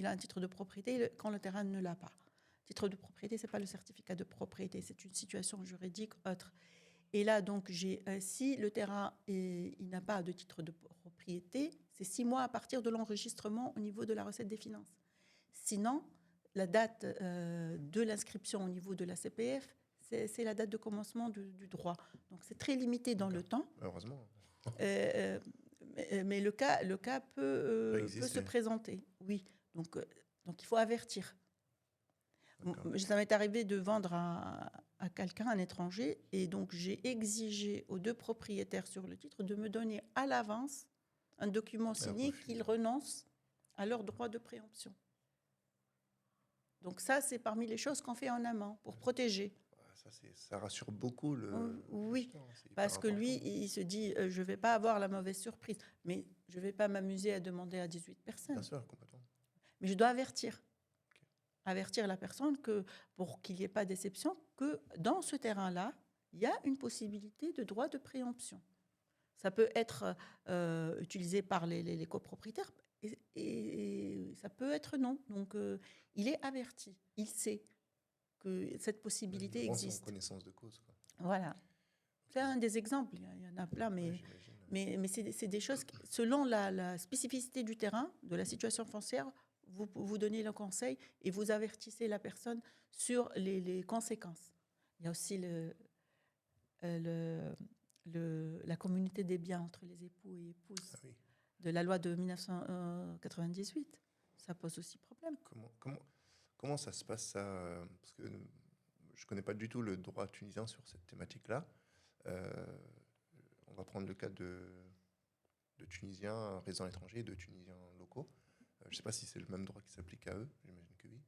un titre de propriété, quand le terrain ne l'a pas. Titre de propriété, c'est pas le certificat de propriété, c'est une situation juridique autre. Et là, donc, si le terrain il n'a pas de titre de propriété, c'est 6 mois à partir de l'enregistrement au niveau de la recette des finances. Sinon, la date de l'inscription au niveau de la CPF, c'est la date de commencement du droit. Donc, c'est très limité dans le temps. Heureusement. Mais le cas peut se exister. présenter, oui. Donc, il faut avertir. D'accord. Ça m'est arrivé de vendre à quelqu'un, un étranger, et donc j'ai exigé aux deux propriétaires sur le titre de me donner à l'avance un document signé qu'ils renoncent à leur droit de préemption. Donc ça, c'est parmi les choses qu'on fait en amont pour protéger. Ça rassure beaucoup le... Oui, parce que lui, il se dit, je ne vais pas avoir la mauvaise surprise, mais je ne vais pas m'amuser à demander à 18 personnes. Bien sûr, complètement. Mais je dois avertir. Avertir la personne que, pour qu'il n'y ait pas d'exception, que dans ce terrain-là, il y a une possibilité de droit de préemption. Ça peut être utilisé par les copropriétaires et ça peut être non. Donc, il est averti, il sait que cette possibilité existe. En connaissance de cause, quoi. Voilà. C'est un des exemples, il y en a plein, mais c'est des choses, selon la spécificité du terrain, de la situation foncière, vous donnez le conseil et vous avertissez la personne sur les conséquences. Il y a aussi la communauté des biens entre les époux et épouses de la loi de 1998. Ça pose aussi problème. Comment ça se passe, ça? Parce que je ne connais pas du tout le droit tunisien sur cette thématique-là. On va prendre le cas de Tunisiens résidents à l'étranger et de Tunisiens locaux. Je ne sais pas si c'est le même droit qui s'applique à eux, j'imagine que oui.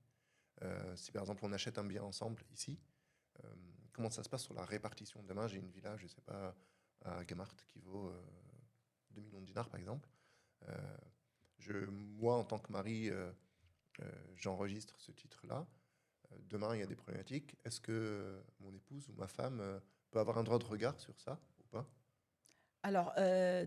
Si par exemple on achète un bien ensemble ici, comment ça se passe sur la répartition? Demain, j'ai une villa, je ne sais pas, à Gamart qui vaut 2 millions de dinars par exemple. Moi, en tant que mari, j'enregistre ce titre-là. Demain, il y a des problématiques. Est-ce que mon épouse ou ma femme peut avoir un droit de regard sur ça ou pas? Alors,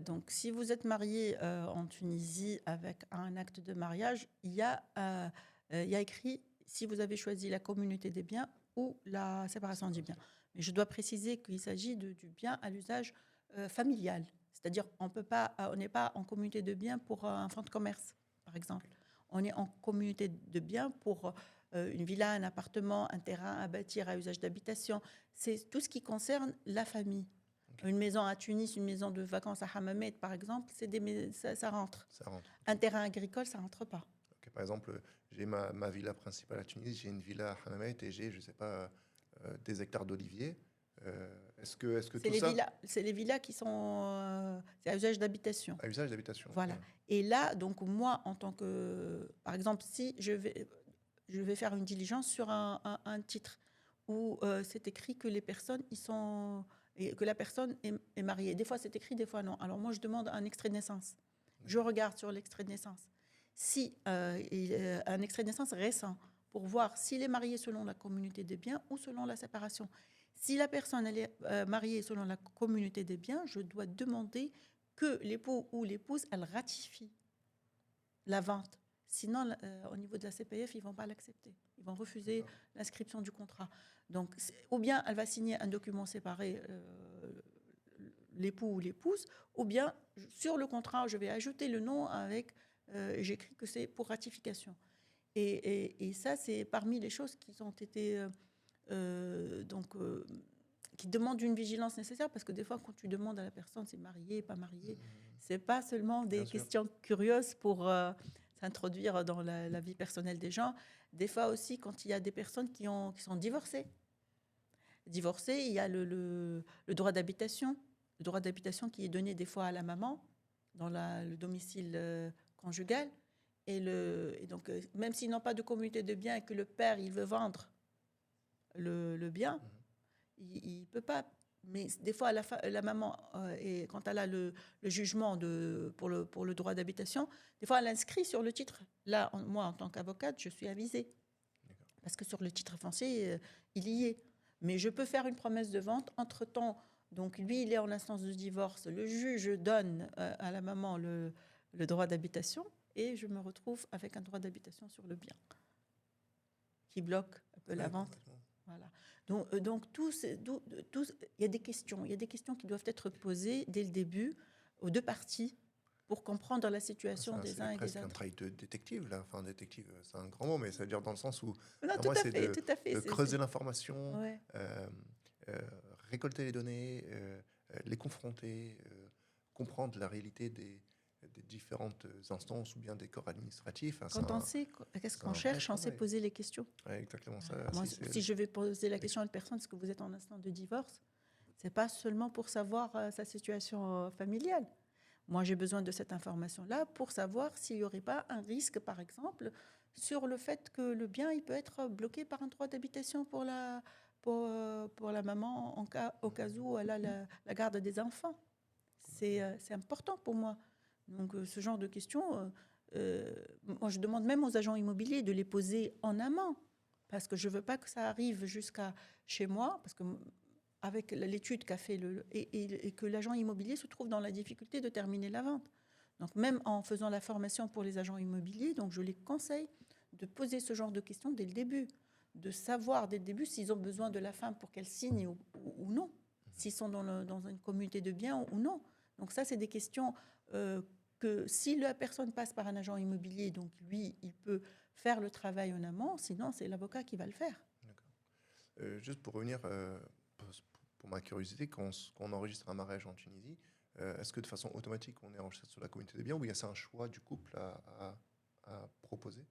donc, si vous êtes marié en Tunisie avec un acte de mariage, il y a écrit si vous avez choisi la communauté des biens ou la séparation des biens. Mais je dois préciser qu'il s'agit du bien à l'usage familial. C'est-à-dire, on n'est pas en communauté de biens pour un fonds de commerce, par exemple. On est en communauté de biens pour une villa, un appartement, un terrain à bâtir à usage d'habitation. C'est tout ce qui concerne la famille. Une maison à Tunis, une maison de vacances à Hammamet, par exemple, ça rentre. Ça rentre. Un terrain agricole, ça ne rentre pas. Okay, par exemple, j'ai ma villa principale à Tunis, j'ai une villa à Hammamet et j'ai, je ne sais pas, des hectares d'oliviers. Est-ce que tout ça... C'est les villas qui sont... c'est à usage d'habitation. À usage d'habitation. Voilà. Okay. Et là, donc moi, en tant que... Par exemple, si je vais faire une diligence sur un titre où c'est écrit que les personnes, et que la personne est mariée. Des fois, c'est écrit, des fois, non. Alors, moi, je demande un extrait de naissance. Je regarde sur l'extrait de naissance. Si un extrait de naissance récent, pour voir s'il est marié selon la communauté des biens ou selon la séparation. Si la personne elle est mariée selon la communauté des biens, je dois demander que l'époux ou l'épouse, elle ratifie la vente. Sinon, au niveau de la CPF, ils ne vont pas l'accepter. Ils vont refuser l'inscription du contrat. Donc, ou bien elle va signer un document séparé, l'époux ou l'épouse, ou bien sur le contrat, je vais ajouter le nom avec, j'écris que c'est pour ratification. Et ça, c'est parmi les choses qui ont été, qui demandent une vigilance nécessaire, parce que des fois, quand tu demandes à la personne, c'est marié, pas marié, c'est pas seulement des questions curieuses pour s'introduire dans la vie personnelle des gens. Des fois aussi, quand il y a des personnes qui sont divorcées. Divorcées, il y a le droit d'habitation. Le droit d'habitation qui est donné des fois à la maman dans le domicile conjugal. Et donc, même s'ils n'ont pas de communauté de biens et que le père, il veut vendre le bien, il ne peut pas. Mais des fois, la maman, quand elle a le jugement pour le droit d'habitation, des fois, elle inscrit sur le titre. Là, moi, en tant qu'avocate, je suis avisée. Parce que sur le titre foncier, il y est. Mais je peux faire une promesse de vente. Entre-temps, donc lui, il est en instance de divorce. Le juge donne à la maman le droit d'habitation et je me retrouve avec un droit d'habitation sur le bien qui bloque un peu la Oui, vente. complètement. Voilà. Donc il y a des questions. Il y a des questions qui doivent être posées dès le début aux deux parties pour comprendre la situation des uns et des Presque un autres. travail de détective, là. Enfin, détective, c'est un grand mot, mais ça veut dire dans le sens où, Non, pour moi, c'est tout à fait. de creuser l'information, Ouais. euh, euh, récolter les données, les confronter, comprendre la réalité des différentes instances ou bien des corps administratifs. Enfin, Quand on sait qu'est-ce c'est qu'on un vrai cherche, on sait travail. poser les questions. Ouais, exactement ça. Voilà. Moi, si je vais poser la question à une personne, est-ce que vous êtes en instant de divorce, c'est pas seulement pour savoir sa situation familiale. Moi, j'ai besoin de cette information-là pour savoir s'il n'y aurait pas un risque, par exemple, sur le fait que le bien il peut être bloqué par un droit d'habitation pour la maman au cas où elle a la garde des enfants. C'est important pour moi. Donc, ce genre de questions, moi, je demande même aux agents immobiliers de les poser en amont, parce que je ne veux pas que ça arrive jusqu'à chez moi, parce que avec l'étude qu'a fait et que l'agent immobilier se trouve dans la difficulté de terminer la vente. Donc, même en faisant la formation pour les agents immobiliers, donc je les conseille de poser ce genre de questions dès le début, de savoir dès le début s'ils ont besoin de la femme pour qu'elle signe ou non, s'ils sont dans une communauté de biens ou non. Donc ça, c'est des questions que si la personne passe par un agent immobilier, donc lui, il peut faire le travail en amont, sinon c'est l'avocat qui va le faire. Juste pour revenir, pour ma curiosité, quand on enregistre un mariage en Tunisie, est-ce que de façon automatique, on est enregistré sur la communauté des biens ou bien c'est un choix du couple à proposer?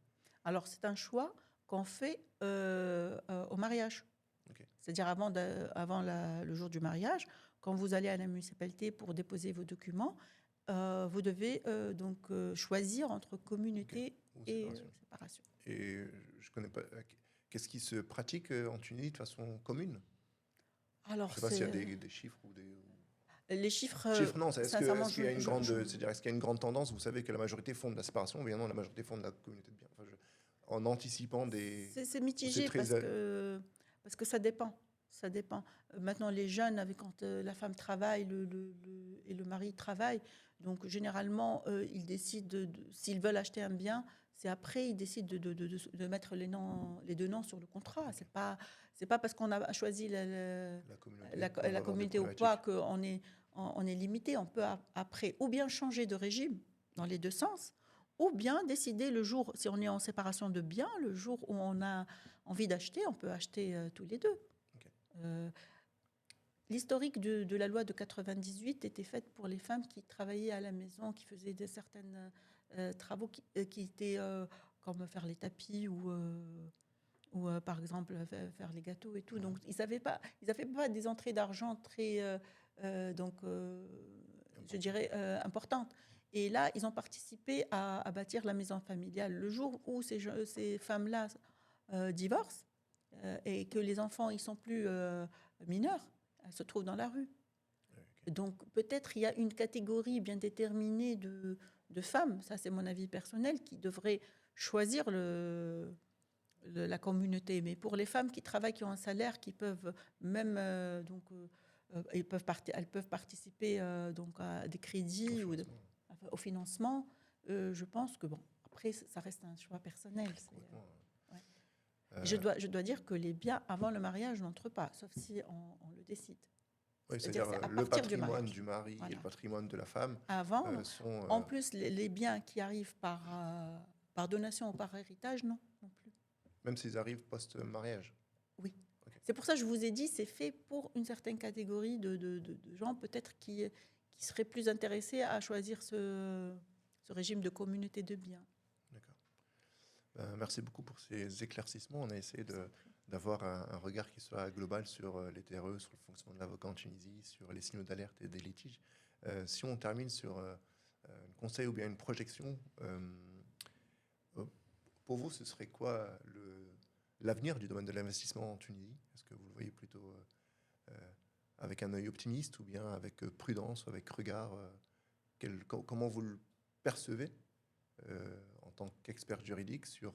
Alors c'est un choix qu'on fait au mariage. Ok. C'est-à-dire avant le jour du mariage, quand vous allez à la municipalité pour déposer vos documents, vous devez choisir entre communauté Ou et séparation. séparation. Et je connais pas. Qu'est-ce qui se pratique en Tunisie de façon commune? Je Alors, sais pas s'il y a des chiffres ou des. les chiffres, Chiffres, non. sincèrement, Est-ce qu'il y a une grande, c'est-à-dire est-ce qu'il y a une grande tendance? Vous savez que la majorité font de la séparation, ou bien non, la majorité font de la communauté de biens. Enfin, en anticipant des. c'est Ou c'est mitigé très. parce que ça dépend. Ça dépend. Maintenant, les jeunes, quand la femme travaille et le mari travaille, donc généralement, ils décident s'ils veulent acheter un bien, c'est après, ils décident de mettre les deux noms sur le contrat. C'est pas parce qu'on a choisi La communauté pour la avoir des communauté ou pas problématiques. on est limité. On peut après ou bien changer de régime dans les deux sens, ou bien décider le jour, si on est en séparation de biens, le jour où on a envie d'acheter, on peut acheter tous les deux. Ok. L'historique de la loi de 98 était faite pour les femmes qui travaillaient à la maison, qui faisaient certains travaux qui étaient comme faire les tapis ou par exemple faire les gâteaux et tout. Donc ils n'avaient pas des entrées d'argent très, je dirais, importantes. Et là, ils ont participé à bâtir la maison familiale. Le jour où ces femmes-là divorcent et que les enfants ils sont plus mineurs, elles se trouvent dans la rue. Ok. Donc peut-être il y a une catégorie bien déterminée de femmes, ça c'est mon avis personnel, qui devraient choisir la communauté. Mais pour les femmes qui travaillent, qui ont un salaire, qui peuvent même elles peuvent participer donc à des Au crédits ou financement. au financement. Je pense que bon, après ça reste un choix personnel. Complètement. Ouais. Euh, Je dois dire que les biens avant le mariage n'entrent pas, sauf si on le décide. oui, C'est-à-dire c'est-à-dire c'est à le partir du patrimoine mariage. du mari et Voilà. le patrimoine de la femme Avant, sont. en plus, les biens qui arrivent par donation ou par héritage, non plus. Même s'ils arrivent post-mariage. Oui. Ok. C'est pour ça que je vous ai dit, c'est fait pour une certaine catégorie de gens peut-être qui seraient plus intéressés à choisir ce régime de communauté de biens. D'accord. Merci beaucoup pour ces éclaircissements. On a essayé Je vous en prie. d'avoir un regard qui soit global sur les TRE, sur le fonctionnement de l'avocat en Tunisie, sur les signaux d'alerte et des litiges. Si on termine sur un conseil ou bien une projection, pour vous, ce serait quoi l'avenir du domaine de l'investissement en Tunisie? Est-ce que vous le voyez plutôt avec un œil optimiste ou bien avec prudence, avec regard comment vous le percevez en tant qu'expert juridique sur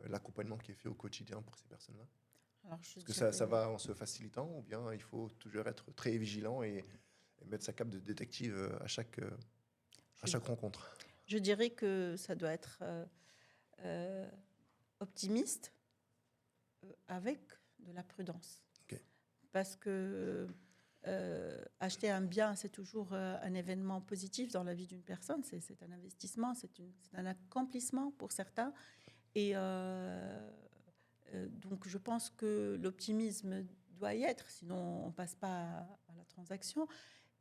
l'accompagnement qui est fait au quotidien pour ces personnes-là? Alors, je Est-ce que ça dirais, va en se facilitant ou bien il faut toujours être très vigilant et mettre sa cape de détective à je, chaque rencontre? je dirais que ça doit être euh, optimiste avec de la prudence. Ok. Parce que acheter un bien, c'est toujours un événement positif dans la vie d'une personne. C'est un investissement, c'est un accomplissement pour certains. Et donc, je pense que l'optimisme doit y être, sinon on ne passe pas à la transaction.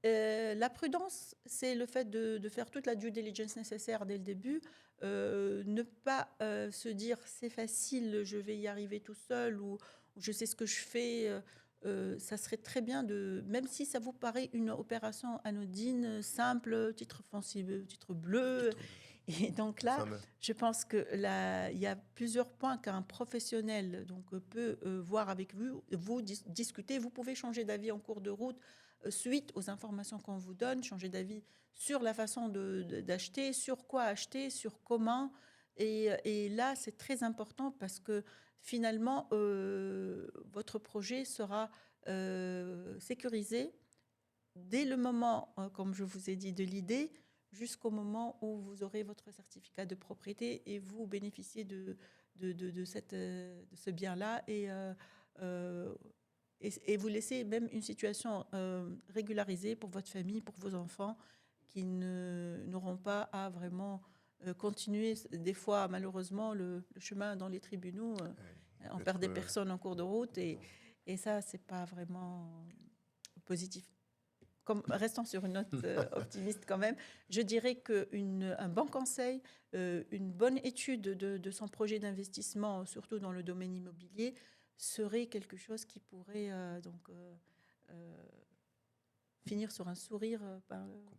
La prudence, c'est le fait de faire toute la due diligence nécessaire dès le début, ne pas se dire c'est facile, je vais y arriver tout seul ou je sais ce que je fais. Ça serait très bien même si ça vous paraît une opération anodine, simple, titre foncier, titre bleu. Titre bleu. Et donc Le là, fameux. je pense que il y a plusieurs points qu'un professionnel donc, peut voir avec vous, discuter. Vous pouvez changer d'avis en cours de route suite aux informations qu'on vous donne, changer d'avis sur la façon d'acheter, sur quoi acheter, sur comment. Et là, c'est très important parce que finalement, votre projet sera sécurisé dès le moment, comme je vous ai dit, de l'idée jusqu'au moment où vous aurez votre certificat de propriété et vous bénéficiez de ce bien-là euh, et vous laissez même une situation régularisée pour votre famille, pour vos enfants qui n'auront pas à vraiment continuer des fois malheureusement le chemin dans les tribunaux. Il On peut perd être des personnes en cours de route complètement. et ça, c'est pas vraiment positif. Restant sur une note optimiste quand même, je dirais qu'un bon conseil, une bonne étude de son projet d'investissement, surtout dans le domaine immobilier, serait quelque chose qui pourrait euh, finir sur un sourire,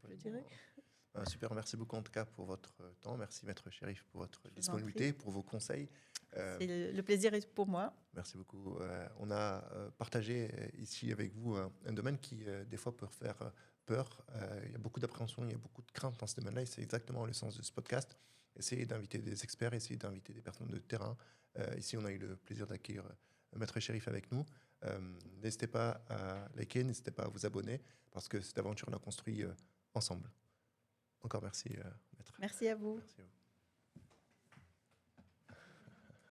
je dirais. Complètement. Super, merci beaucoup en tout cas pour votre temps. Merci Maître Chérif pour votre Je vous en prie. disponibilité, pour vos conseils. Euh, C'est le plaisir est pour moi. Merci beaucoup. On a partagé ici avec vous un domaine qui des fois peut faire peur. Il y a beaucoup d'appréhension, il y a beaucoup de craintes dans ce domaine-là et c'est exactement le sens de ce podcast. Essayer d'inviter des experts, essayer d'inviter des personnes de terrain. Ici, on a eu le plaisir d'accueillir Maître Chérif avec nous. N'hésitez pas à liker, n'hésitez pas à vous abonner parce que cette aventure, on l'a construit ensemble. Encore merci, Maître. Merci à vous. Merci à vous.